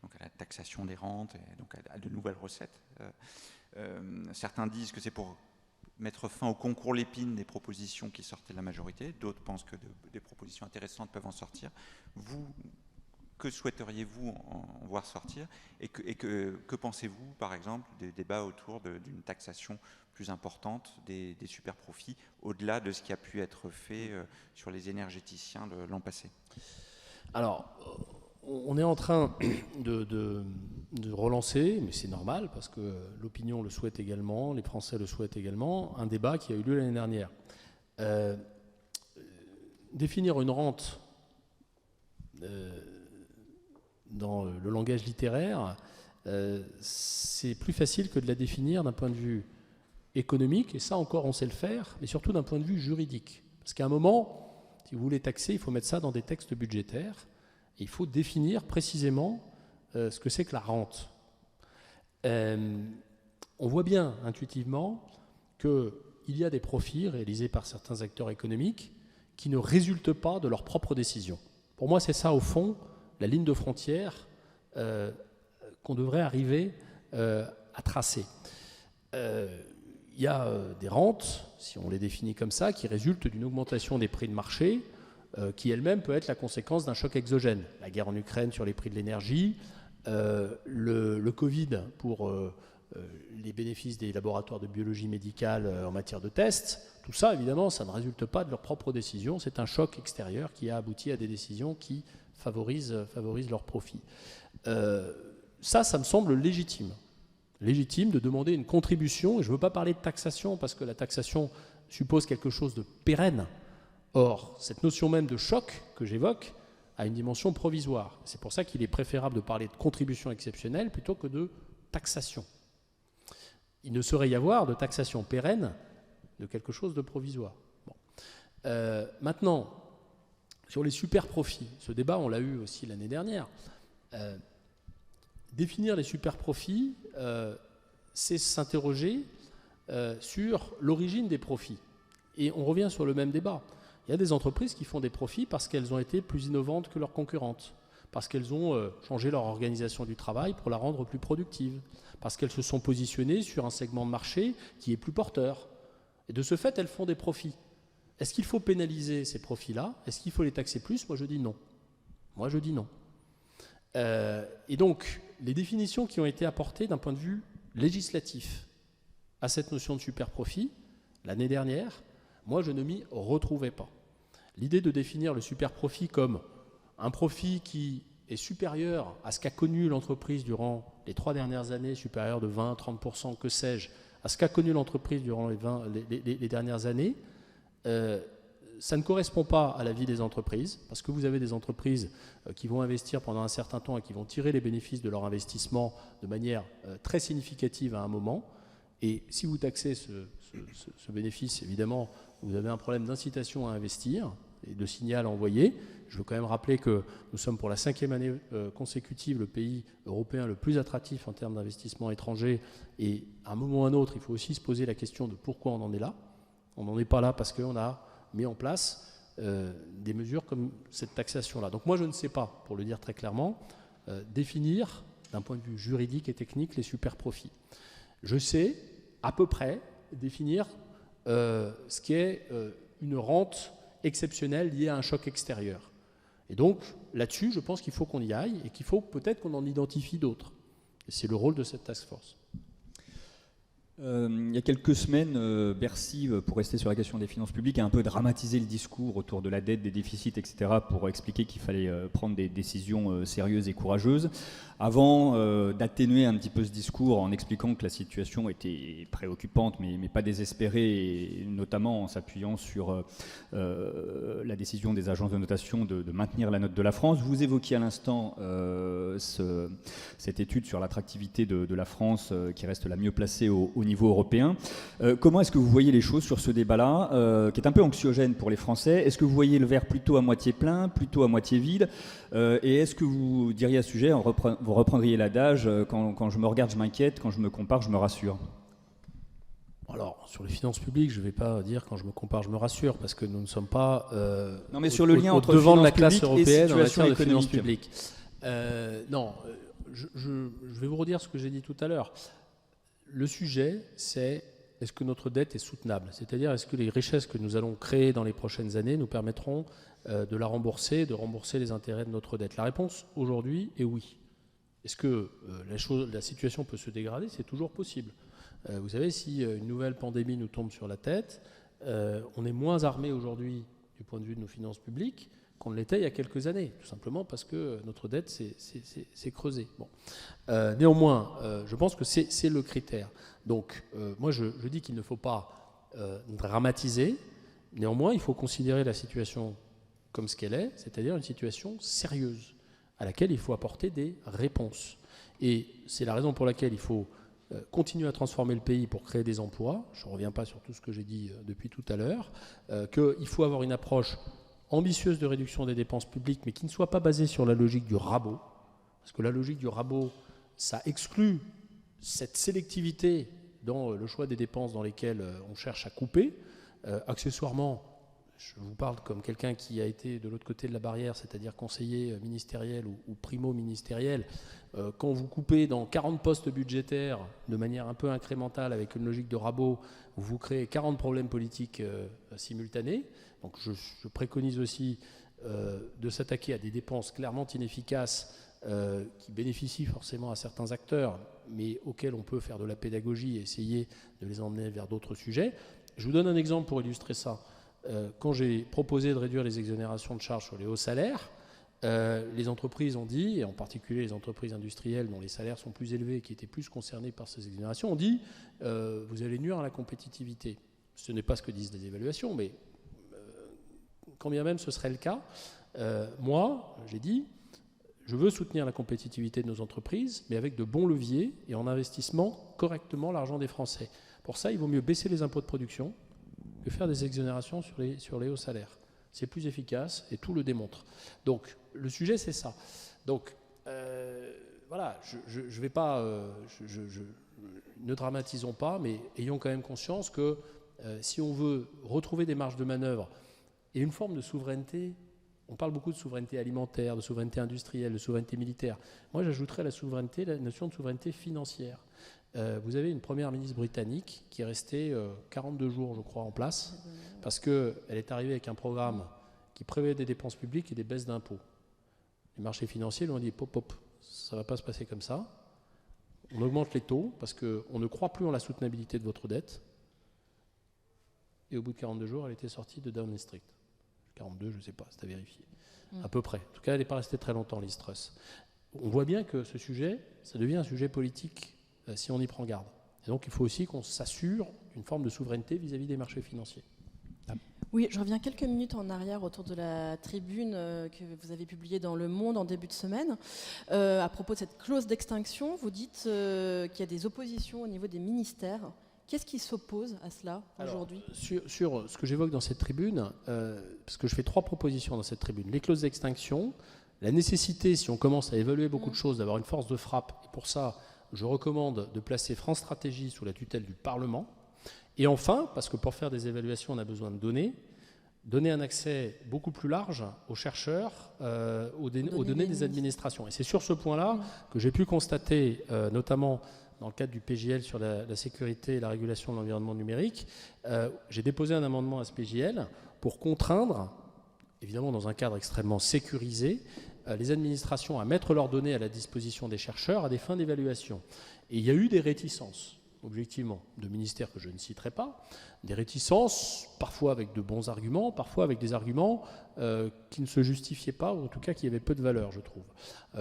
donc, à la taxation des rentes et donc à de nouvelles recettes. Certains disent que c'est pour mettre fin au concours Lépine des propositions qui sortaient de la majorité. D'autres pensent que des propositions intéressantes peuvent en sortir. Vous, que souhaiteriez-vous en voir sortir et que pensez-vous, par exemple, des débats autour d'une taxation plus importante des super profits, au-delà de ce qui a pu être fait sur les énergéticiens l'an passé? Alors, on est en train de relancer, mais c'est normal, parce que l'opinion le souhaite également, les Français le souhaitent également, un débat qui a eu lieu l'année dernière. Définir une rente dans le langage littéraire, c'est plus facile que de la définir d'un point de vue économique, et ça encore on sait le faire, mais surtout d'un point de vue juridique. Parce qu'à un moment, si vous voulez taxer, il faut mettre ça dans des textes budgétaires, et il faut définir précisément ce que c'est que la rente. On voit bien intuitivement qu'il y a des profits réalisés par certains acteurs économiques qui ne résultent pas de leurs propres décisions. Pour moi, c'est ça, au fond, la ligne de frontière qu'on devrait arriver à tracer. Il y a des rentes, si on les définit comme ça, qui résultent d'une augmentation des prix de marché qui elle-même peut être la conséquence d'un choc exogène. La guerre en Ukraine sur les prix de l'énergie, le Covid pour les bénéfices des laboratoires de biologie médicale en matière de tests. Tout ça, évidemment, ça ne résulte pas de leurs propres décisions. C'est un choc extérieur qui a abouti à des décisions qui favorisent leurs profits. Ça me semble légitime de demander une contribution. Et je ne veux pas parler de taxation, parce que la taxation suppose quelque chose de pérenne. Or, cette notion même de choc que j'évoque a une dimension provisoire. C'est pour ça qu'il est préférable de parler de contribution exceptionnelle plutôt que de taxation. Il ne saurait y avoir de taxation pérenne de quelque chose de provisoire. Bon. Maintenant, sur les super profits, ce débat, on l'a eu aussi l'année dernière. Définir les super profits, c'est s'interroger sur l'origine des profits. Et on revient sur le même débat. Il y a des entreprises qui font des profits parce qu'elles ont été plus innovantes que leurs concurrentes, parce qu'elles ont changé leur organisation du travail pour la rendre plus productive, parce qu'elles se sont positionnées sur un segment de marché qui est plus porteur. Et de ce fait, elles font des profits. Est-ce qu'il faut pénaliser ces profits-là? Est-ce qu'il faut les taxer plus? Moi, je dis non. Et donc, les définitions qui ont été apportées d'un point de vue législatif à cette notion de super profit, l'année dernière, moi, je ne m'y retrouvais pas. L'idée de définir le super profit comme un profit qui est supérieur à ce qu'a connu l'entreprise durant les 3 dernières années, supérieur de 20, 30%, que sais-je, à ce qu'a connu l'entreprise durant les dernières années, ça ne correspond pas à la vie des entreprises, parce que vous avez des entreprises qui vont investir pendant un certain temps et qui vont tirer les bénéfices de leur investissement de manière très significative à un moment. Et si vous taxez ce bénéfice, évidemment, vous avez un problème d'incitation à investir et de signal à envoyer. Je veux quand même rappeler que nous sommes pour la 5e année consécutive le pays européen le plus attractif en termes d'investissement étranger. Et à un moment ou à un autre, il faut aussi se poser la question de pourquoi on en est là. On n'en est pas là parce qu'on a mis en place des mesures comme cette taxation-là. Donc moi, je ne sais pas, pour le dire très clairement, définir d'un point de vue juridique et technique les super-profits. Je sais à peu près définir ce qu'est une rente exceptionnelle liée à un choc extérieur. Et donc, là-dessus, je pense qu'il faut qu'on y aille et qu'il faut peut-être qu'on en identifie d'autres. Et c'est le rôle de cette task force. Il y a quelques semaines, Bercy, pour rester sur la question des finances publiques, a un peu dramatisé le discours autour de la dette, des déficits, etc., pour expliquer qu'il fallait prendre des décisions sérieuses et courageuses. Avant d'atténuer un petit peu ce discours en expliquant que la situation était préoccupante, mais pas désespérée, et notamment en s'appuyant sur la décision des agences de notation de maintenir la note de la France. Vous évoquiez à l'instant cette étude sur l'attractivité de la France qui reste la mieux placée au niveau européen. Comment est-ce que vous voyez les choses sur ce débat-là, qui est un peu anxiogène pour les Français? Est-ce que vous voyez le verre plutôt à moitié plein, plutôt à moitié vide? Et est-ce que vous diriez à ce sujet, vous reprendriez l'adage, quand je me regarde, je m'inquiète, quand je me compare, je me rassure? Alors, sur les finances publiques, je ne vais pas dire quand je me compare, je me rassure, parce que nous ne sommes pas non, mais sur le lien entre devant de la finances classe publiques européenne et en matière de situation finances économique. publiques. Non, je vais vous redire ce que j'ai dit tout à l'heure. Le sujet, c'est est-ce que notre dette est soutenable? C'est-à-dire, est-ce que les richesses que nous allons créer dans les prochaines années nous permettront de la rembourser, de rembourser les intérêts de notre dette? La réponse, aujourd'hui, est oui. Est-ce que la situation peut se dégrader? C'est toujours possible. Vous savez, si une nouvelle pandémie nous tombe sur la tête, on est moins armé aujourd'hui du point de vue de nos finances publiques qu'on ne l'était il y a quelques années, tout simplement parce que notre dette s'est creusée. Bon. Néanmoins, je pense que c'est le critère. Donc, moi, je dis qu'il ne faut pas dramatiser. Néanmoins, il faut considérer la situation comme ce qu'elle est, c'est-à-dire une situation sérieuse à laquelle il faut apporter des réponses. Et c'est la raison pour laquelle il faut continuer à transformer le pays pour créer des emplois. Je ne reviens pas sur tout ce que j'ai dit depuis tout à l'heure. Qu'il faut avoir une approche ambitieuse de réduction des dépenses publiques, mais qui ne soit pas basée sur la logique du rabot. Parce que la logique du rabot, ça exclut cette sélectivité dans le choix des dépenses dans lesquelles on cherche à couper. Accessoirement, je vous parle comme quelqu'un qui a été de l'autre côté de la barrière, c'est-à-dire conseiller ministériel ou primo-ministériel. Quand vous coupez dans 40 postes budgétaires de manière un peu incrémentale avec une logique de rabot, vous créez 40 problèmes politiques simultanés. Donc je préconise aussi de s'attaquer à des dépenses clairement inefficaces qui bénéficient forcément à certains acteurs, mais auxquels on peut faire de la pédagogie et essayer de les emmener vers d'autres sujets. Je vous donne un exemple pour illustrer ça. Quand j'ai proposé de réduire les exonérations de charges sur les hauts salaires, les entreprises ont dit, et en particulier les entreprises industrielles dont les salaires sont plus élevés et qui étaient plus concernées par ces exonérations, ont dit vous allez nuire à la compétitivité. Ce n'est pas ce que disent les évaluations, mais quand bien même ce serait le cas, moi, j'ai dit je veux soutenir la compétitivité de nos entreprises, mais avec de bons leviers et en investissement correctement l'argent des Français. Pour ça, il vaut mieux baisser les impôts de production que faire des exonérations sur les hauts salaires. C'est plus efficace et tout le démontre. Donc, le sujet, c'est ça. Donc, voilà, je vais pas... ne dramatisons pas, mais ayons quand même conscience que si on veut retrouver des marges de manœuvre et une forme de souveraineté, on parle beaucoup de souveraineté alimentaire, de souveraineté industrielle, de souveraineté militaire. Moi, j'ajouterais la notion de souveraineté financière. Vous avez une première ministre britannique qui est restée 42 jours, je crois, en place, parce qu'elle est arrivée avec un programme qui prévoyait des dépenses publiques et des baisses d'impôts. Les marchés financiers lui ont dit pop, ça ne va pas se passer comme ça. On augmente les taux parce qu'on ne croit plus en la soutenabilité de votre dette. Et au bout de 42 jours, elle était sortie de Downing Street. 42, je ne sais pas, c'est à vérifier. À peu près. En tout cas, elle n'est pas restée très longtemps, Liz Truss. On voit bien que ce sujet, ça devient un sujet politique si on y prend garde. Et donc, il faut aussi qu'on s'assure d'une forme de souveraineté vis-à-vis des marchés financiers. Oui, je reviens quelques minutes en arrière autour de la tribune que vous avez publiée dans Le Monde en début de semaine. À propos de cette clause d'extinction, vous dites qu'il y a des oppositions au niveau des ministères. Qu'est-ce qui s'oppose à cela aujourd'hui ? Sur ce que j'évoque dans cette tribune, parce que je fais 3 propositions dans cette tribune. Les clauses d'extinction, la nécessité, si on commence à évaluer beaucoup de choses, d'avoir une force de frappe. Et pour ça, je recommande de placer France Stratégie sous la tutelle du Parlement. Et enfin, parce que pour faire des évaluations, on a besoin de donner un accès beaucoup plus large aux chercheurs, aux données des administrations. Et c'est sur ce point-là que j'ai pu constater, notamment dans le cadre du PJL sur la sécurité et la régulation de l'environnement numérique, j'ai déposé un amendement à ce PJL pour contraindre, évidemment dans un cadre extrêmement sécurisé, les administrations à mettre leurs données à la disposition des chercheurs à des fins d'évaluation. Et il y a eu des réticences, objectivement, de ministères que je ne citerai pas, des réticences, parfois avec de bons arguments, parfois avec des arguments qui ne se justifiaient pas, ou en tout cas qui avaient peu de valeur, je trouve.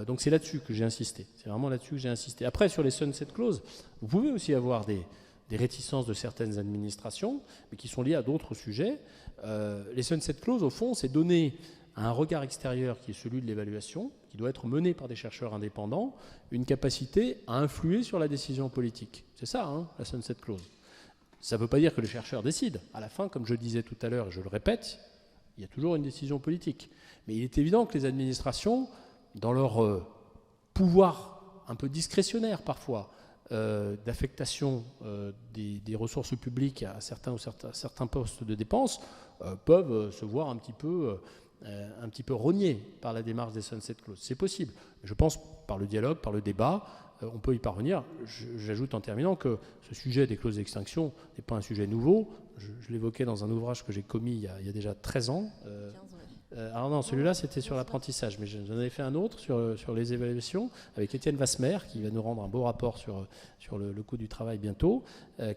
Donc c'est là-dessus que j'ai insisté. C'est vraiment là-dessus que j'ai insisté. Après, sur les sunset clauses, vous pouvez aussi avoir des réticences de certaines administrations, mais qui sont liées à d'autres sujets. Les sunset clauses, au fond, c'est donner à un regard extérieur qui est celui de l'évaluation, qui doit être mené par des chercheurs indépendants, une capacité à influer sur la décision politique. C'est ça, hein, la sunset clause. Ça ne veut pas dire que les chercheurs décident. À la fin, comme je disais tout à l'heure, et je le répète, il y a toujours une décision politique. Mais il est évident que les administrations, dans leur pouvoir un peu discrétionnaire parfois, d'affectation des ressources publiques à certains postes de dépenses, peuvent se voir un petit peu rogné par la démarche des sunset clauses. C'est possible. Je pense par le dialogue, par le débat, on peut y parvenir. J'ajoute en terminant que ce sujet des clauses d'extinction n'est pas un sujet nouveau. Je l'évoquais dans un ouvrage que j'ai commis il y a déjà 13 ans. 15 ans. Alors non, celui-là c'était sur l'apprentissage, mais j'en avais fait un autre sur les évaluations avec Étienne Vasmer qui va nous rendre un beau rapport sur le coût du travail bientôt,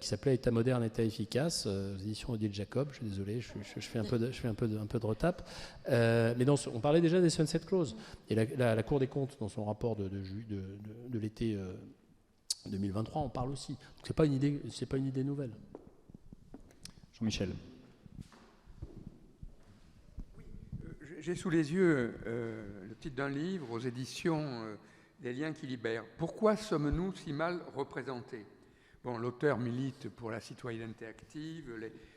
qui s'appelait État moderne, État efficace, aux éditions Odile Jacob. Je suis désolé, je fais un peu de retape. Mais on parlait déjà des sunset clauses. Et la Cour des comptes, dans son rapport de l'été 2023, en parle aussi. Donc c'est pas une idée nouvelle. Jean-Michel. J'ai sous les yeux le titre d'un livre aux éditions Les liens qui libèrent. Pourquoi sommes-nous si mal représentés ? Bon, l'auteur milite pour la citoyenneté active,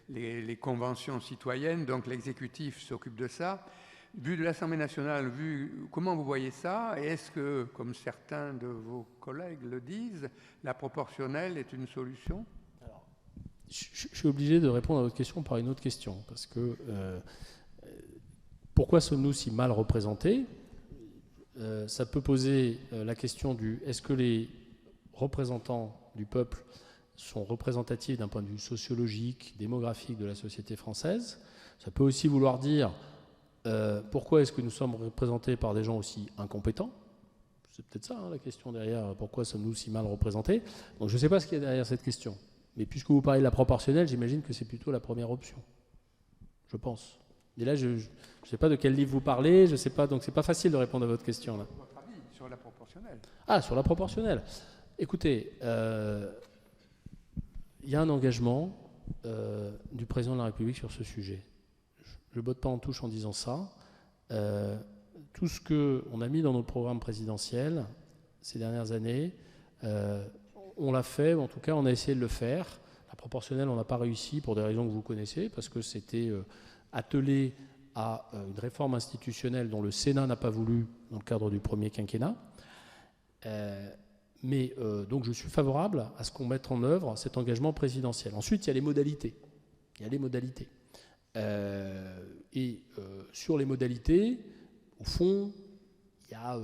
les conventions citoyennes, donc l'exécutif s'occupe de ça. Vu de l'Assemblée nationale, comment vous voyez ça ? Et est-ce que, comme certains de vos collègues le disent, la proportionnelle est une solution ? Alors, je suis obligé de répondre à votre question par une autre question, parce que pourquoi sommes-nous si mal représentés ? Ça peut poser la question est-ce que les représentants du peuple sont représentatifs d'un point de vue sociologique, démographique de la société française ? Ça peut aussi vouloir dire pourquoi est-ce que nous sommes représentés par des gens aussi incompétents ? C'est peut-être ça, hein, la question derrière, pourquoi sommes-nous si mal représentés ? Donc je ne sais pas ce qu'il y a derrière cette question. Mais puisque vous parlez de la proportionnelle, j'imagine que c'est plutôt la première option. Je pense. Et là, je ne sais pas de quel livre vous parlez, je ne sais pas, donc c'est pas facile de répondre à votre question. Là. Votre avis sur la proportionnelle ? Ah, sur la proportionnelle. Écoutez, il y a un engagement du président de la République sur ce sujet. Je ne botte pas en touche en disant ça. Tout ce qu'on a mis dans nos programmes présidentiels ces dernières années, on l'a fait, ou en tout cas on a essayé de le faire. La proportionnelle, on n'a pas réussi pour des raisons que vous connaissez, parce que c'était attelé à une réforme institutionnelle dont le Sénat n'a pas voulu dans le cadre du premier quinquennat. Donc je suis favorable à ce qu'on mette en œuvre cet engagement présidentiel. Ensuite, il y a les modalités. Sur les modalités, au fond, il y a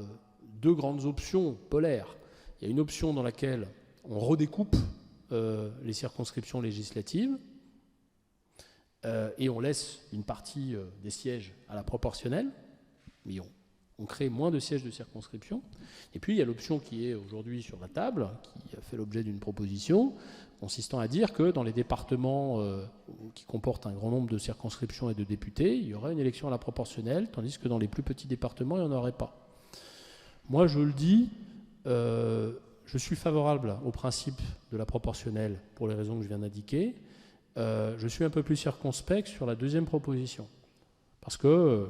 deux grandes options polaires. Il y a une option dans laquelle on redécoupe les circonscriptions législatives et on laisse une partie des sièges à la proportionnelle, mais on crée moins de sièges de circonscription. Et puis il y a l'option qui est aujourd'hui sur la table, qui a fait l'objet d'une proposition, consistant à dire que dans les départements qui comportent un grand nombre de circonscriptions et de députés, il y aurait une élection à la proportionnelle, tandis que dans les plus petits départements, il n'y en aurait pas. Moi, je le dis, je suis favorable au principe de la proportionnelle pour les raisons que je viens d'indiquer. Je suis un peu plus circonspect sur la deuxième proposition. Parce que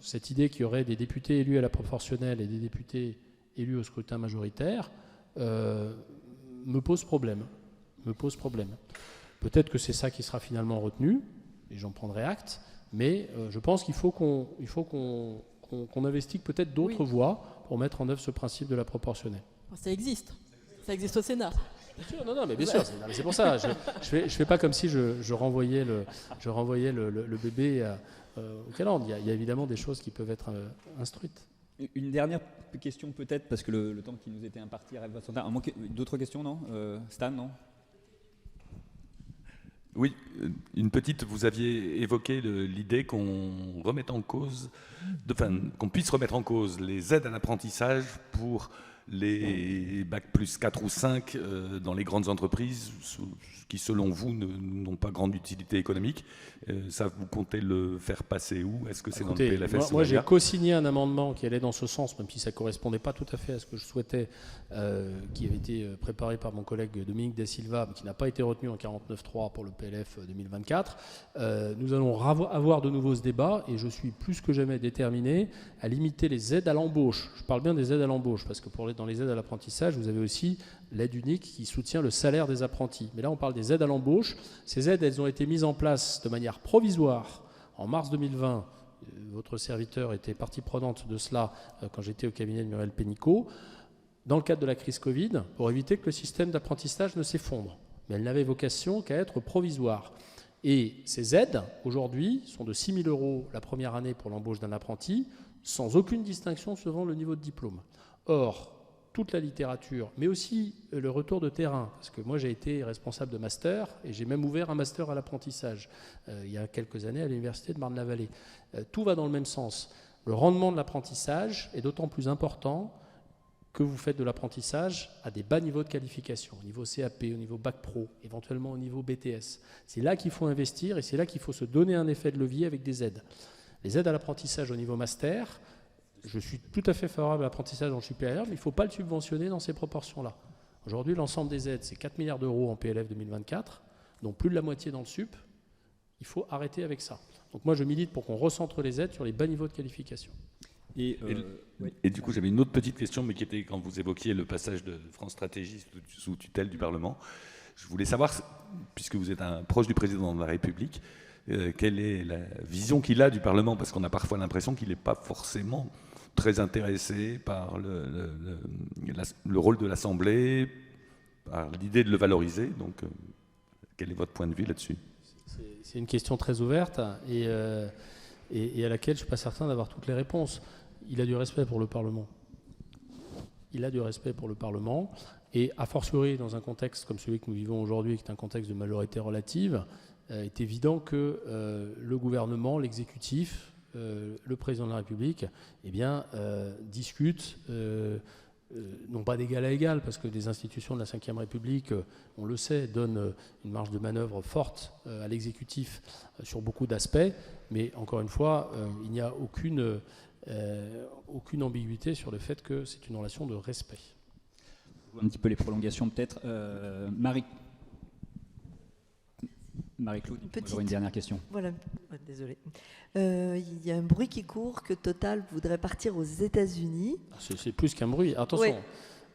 cette idée qu'il y aurait des députés élus à la proportionnelle et des députés élus au scrutin majoritaire me pose problème. Peut-être que c'est ça qui sera finalement retenu, et j'en prendrai acte, mais je pense qu'il faut qu'on investigue peut-être d'autres voies pour mettre en œuvre ce principe de la proportionnelle. Ça existe au Sénat. Bien sûr, non, mais bien sûr, c'est pour ça. Je fais pas comme si je renvoyais le bébé au calandre. Il y a évidemment des choses qui peuvent être instruites. Une dernière question peut-être, parce que le temps qui nous était imparti arrive à son terme. D'autres questions, non Stan, non? Oui, une petite, vous aviez évoqué l'idée qu'on puisse remettre en cause les aides à l'apprentissage pour les bac plus 4 ou 5 dans les grandes entreprises qui, selon vous, n'ont pas grande utilité économique. Ça, vous comptez le faire passer où? Est-ce que c'est dans le PLFSS? Moi, j'ai co-signé un amendement qui allait dans ce sens, même si ça ne correspondait pas tout à fait à ce que je souhaitais, qui avait été préparé par mon collègue Dominique Da Silva, mais qui n'a pas été retenu en 49.3 pour le PLF 2024. Nous allons avoir de nouveau ce débat, et je suis plus que jamais déterminé à limiter les aides à l'embauche. Je parle bien des aides à l'embauche, parce que dans les aides à l'apprentissage, vous avez aussi l'aide unique qui soutient le salaire des apprentis. Mais là, on parle des aides à l'embauche. Ces aides, elles ont été mises en place de manière provisoire en mars 2020. Votre serviteur était partie prenante de cela quand j'étais au cabinet de Muriel Pénicaud, dans le cadre de la crise Covid, pour éviter que le système d'apprentissage ne s'effondre. Mais elles n'avaient vocation qu'à être provisoires. Et ces aides, aujourd'hui, sont de 6 000 € la première année pour l'embauche d'un apprenti, sans aucune distinction selon le niveau de diplôme. Or, toute la littérature, mais aussi le retour de terrain, parce que moi j'ai été responsable de master et j'ai même ouvert un master à l'apprentissage il y a quelques années à l'université de Marne-la-Vallée. Tout va dans le même sens. Le rendement de l'apprentissage est d'autant plus important que vous faites de l'apprentissage à des bas niveaux de qualification, au niveau CAP, au niveau Bac Pro, éventuellement au niveau BTS. C'est là qu'il faut investir et c'est là qu'il faut se donner un effet de levier avec des aides. Les aides à l'apprentissage au niveau master, je suis tout à fait favorable à l'apprentissage dans le supérieur, mais il ne faut pas le subventionner dans ces proportions-là. Aujourd'hui, l'ensemble des aides, c'est 4 milliards d'euros en PLF 2024, dont plus de la moitié dans le sup. Il faut arrêter avec ça. Donc moi, je milite pour qu'on recentre les aides sur les bas niveaux de qualification. Et du coup, j'avais une autre petite question, mais qui était quand vous évoquiez le passage de France Stratégie sous tutelle du Parlement. Je voulais savoir, puisque vous êtes un proche du président de la République, quelle est la vision qu'il a du Parlement, parce qu'on a parfois l'impression qu'il n'est pas forcément très intéressé par le rôle de l'Assemblée, par l'idée de le valoriser. Donc, quel est votre point de vue là-dessus? C'est une question très ouverte et à laquelle je ne suis pas certain d'avoir toutes les réponses. Il a du respect pour le Parlement. Et a fortiori, dans un contexte comme celui que nous vivons aujourd'hui, qui est un contexte de majorité relative, est évident que le gouvernement, l'exécutif, le président de la République, discutent, non pas d'égal à égal, parce que les institutions de la Ve République, on le sait, donnent une marge de manœuvre forte à l'exécutif sur beaucoup d'aspects, mais encore une fois, il n'y a aucune ambiguïté sur le fait que c'est une relation de respect. Un petit peu les prolongations peut-être. Marie-Claude, j'aurais une dernière question. Voilà, désolé. Il y a un bruit qui court que Total voudrait partir aux États-Unis. C'est plus qu'un bruit. Attention,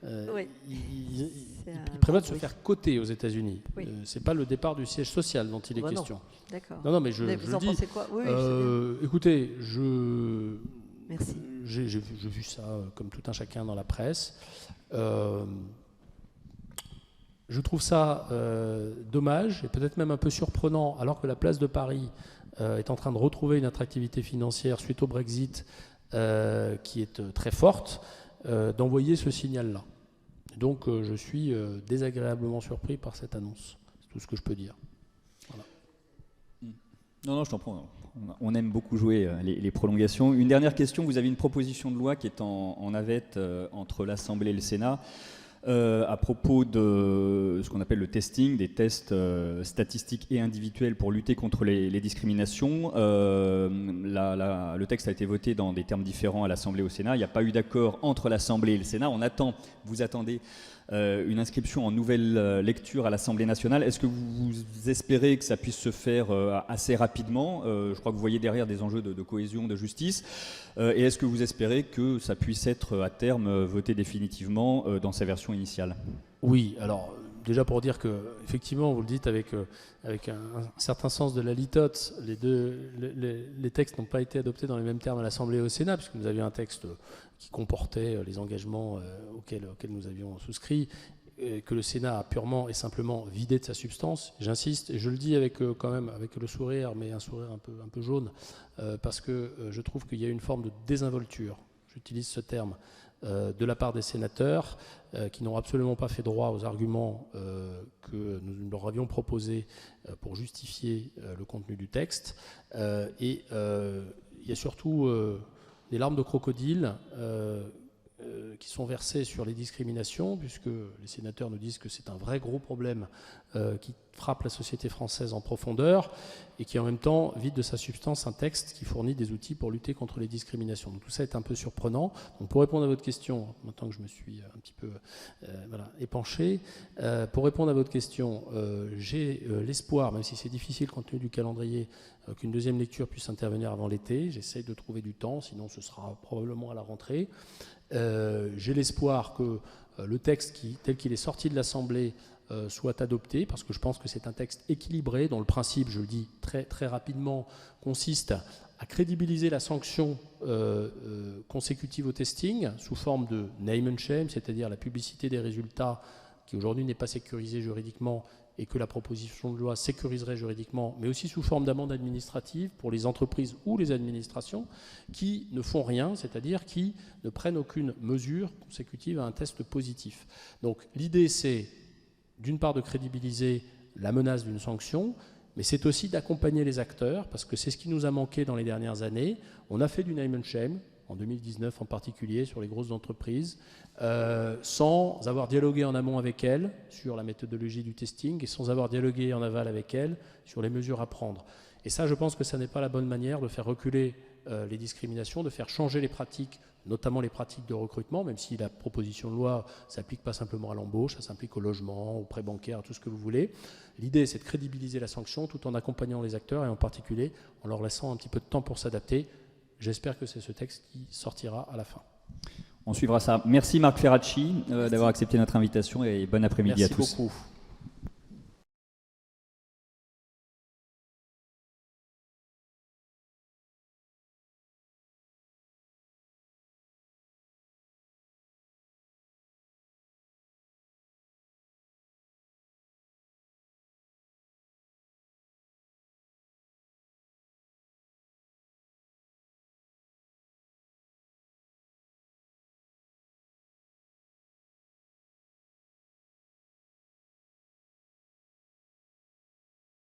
oui. Il prévoit de se faire coter aux États-Unis. Oui. C'est pas le départ du siège social dont il est question. D'accord. Non, mais je vous en dis. Pensez quoi? Oui, écoutez, Merci. J'ai vu ça comme tout un chacun dans la presse. Je trouve ça dommage et peut-être même un peu surprenant, alors que la place de Paris est en train de retrouver une attractivité financière suite au Brexit qui est très forte, d'envoyer ce signal-là. Donc je suis désagréablement surpris par cette annonce. C'est tout ce que je peux dire. Voilà. Non, je t'en prends. On aime beaucoup jouer les prolongations. Une dernière question. Vous avez une proposition de loi qui est en navette entre l'Assemblée et le Sénat. à propos de ce qu'on appelle le testing, des tests statistiques et individuels pour lutter contre les discriminations. Le texte a été voté dans des termes différents à l'Assemblée et au Sénat. Il n'y a pas eu d'accord entre l'Assemblée et le Sénat. Vous attendez une inscription en nouvelle lecture à l'Assemblée nationale. Est-ce que vous espérez que ça puisse se faire assez rapidement? Je crois que vous voyez derrière des enjeux de cohésion, de justice. Et est-ce que vous espérez que ça puisse être à terme voté définitivement dans sa version initiale? Oui, alors déjà pour dire que effectivement, vous le dites avec un certain sens de la litote, les textes n'ont pas été adoptés dans les mêmes termes à l'Assemblée et au Sénat, puisque nous avions un texte qui comportait les engagements auxquels nous avions souscrit, que le Sénat a purement et simplement vidé de sa substance. J'insiste, et je le dis quand même avec le sourire, mais un sourire un peu jaune, parce que je trouve qu'il y a une forme de désinvolture, j'utilise ce terme, de la part des sénateurs qui n'ont absolument pas fait droit aux arguments que nous leur avions proposés pour justifier le contenu du texte. Et il y a surtout des larmes de crocodile qui sont versées sur les discriminations, puisque les sénateurs nous disent que c'est un vrai gros problème qui frappe la société française en profondeur et qui en même temps vide de sa substance un texte qui fournit des outils pour lutter contre les discriminations. Donc tout ça est un peu surprenant. Donc pour répondre à votre question, maintenant que je me suis un petit peu épanché, pour répondre à votre question, j'ai l'espoir, même si c'est difficile compte tenu du calendrier, qu'une deuxième lecture puisse intervenir avant l'été. J'essaye de trouver du temps, sinon ce sera probablement à la rentrée. J'ai l'espoir que le texte tel qu'il est sorti de l'Assemblée soit adopté, parce que je pense que c'est un texte équilibré, dont le principe, je le dis très, très rapidement, consiste à crédibiliser la sanction consécutive au testing sous forme de name and shame, c'est-à-dire la publicité des résultats qui aujourd'hui n'est pas sécurisée juridiquement et que la proposition de loi sécuriserait juridiquement, mais aussi sous forme d'amende administrative pour les entreprises ou les administrations qui ne font rien, c'est-à-dire qui ne prennent aucune mesure consécutive à un test positif. Donc l'idée, c'est d'une part de crédibiliser la menace d'une sanction, mais c'est aussi d'accompagner les acteurs, parce que c'est ce qui nous a manqué dans les dernières années. On a fait du name and shame, en 2019 en particulier, sur les grosses entreprises, sans avoir dialogué en amont avec elles sur la méthodologie du testing et sans avoir dialogué en aval avec elles sur les mesures à prendre. Et ça, je pense que ça n'est pas la bonne manière de faire reculer les discriminations, de faire changer les pratiques, notamment les pratiques de recrutement, même si la proposition de loi ne s'applique pas simplement à l'embauche, ça s'applique au logement, aux prêts bancaires, à tout ce que vous voulez. L'idée, c'est de crédibiliser la sanction tout en accompagnant les acteurs et en particulier en leur laissant un petit peu de temps pour s'adapter. J'espère que c'est ce texte qui sortira à la fin. On suivra ça. Merci Marc Ferracci d'avoir accepté notre invitation et bon après-midi à tous. Merci beaucoup.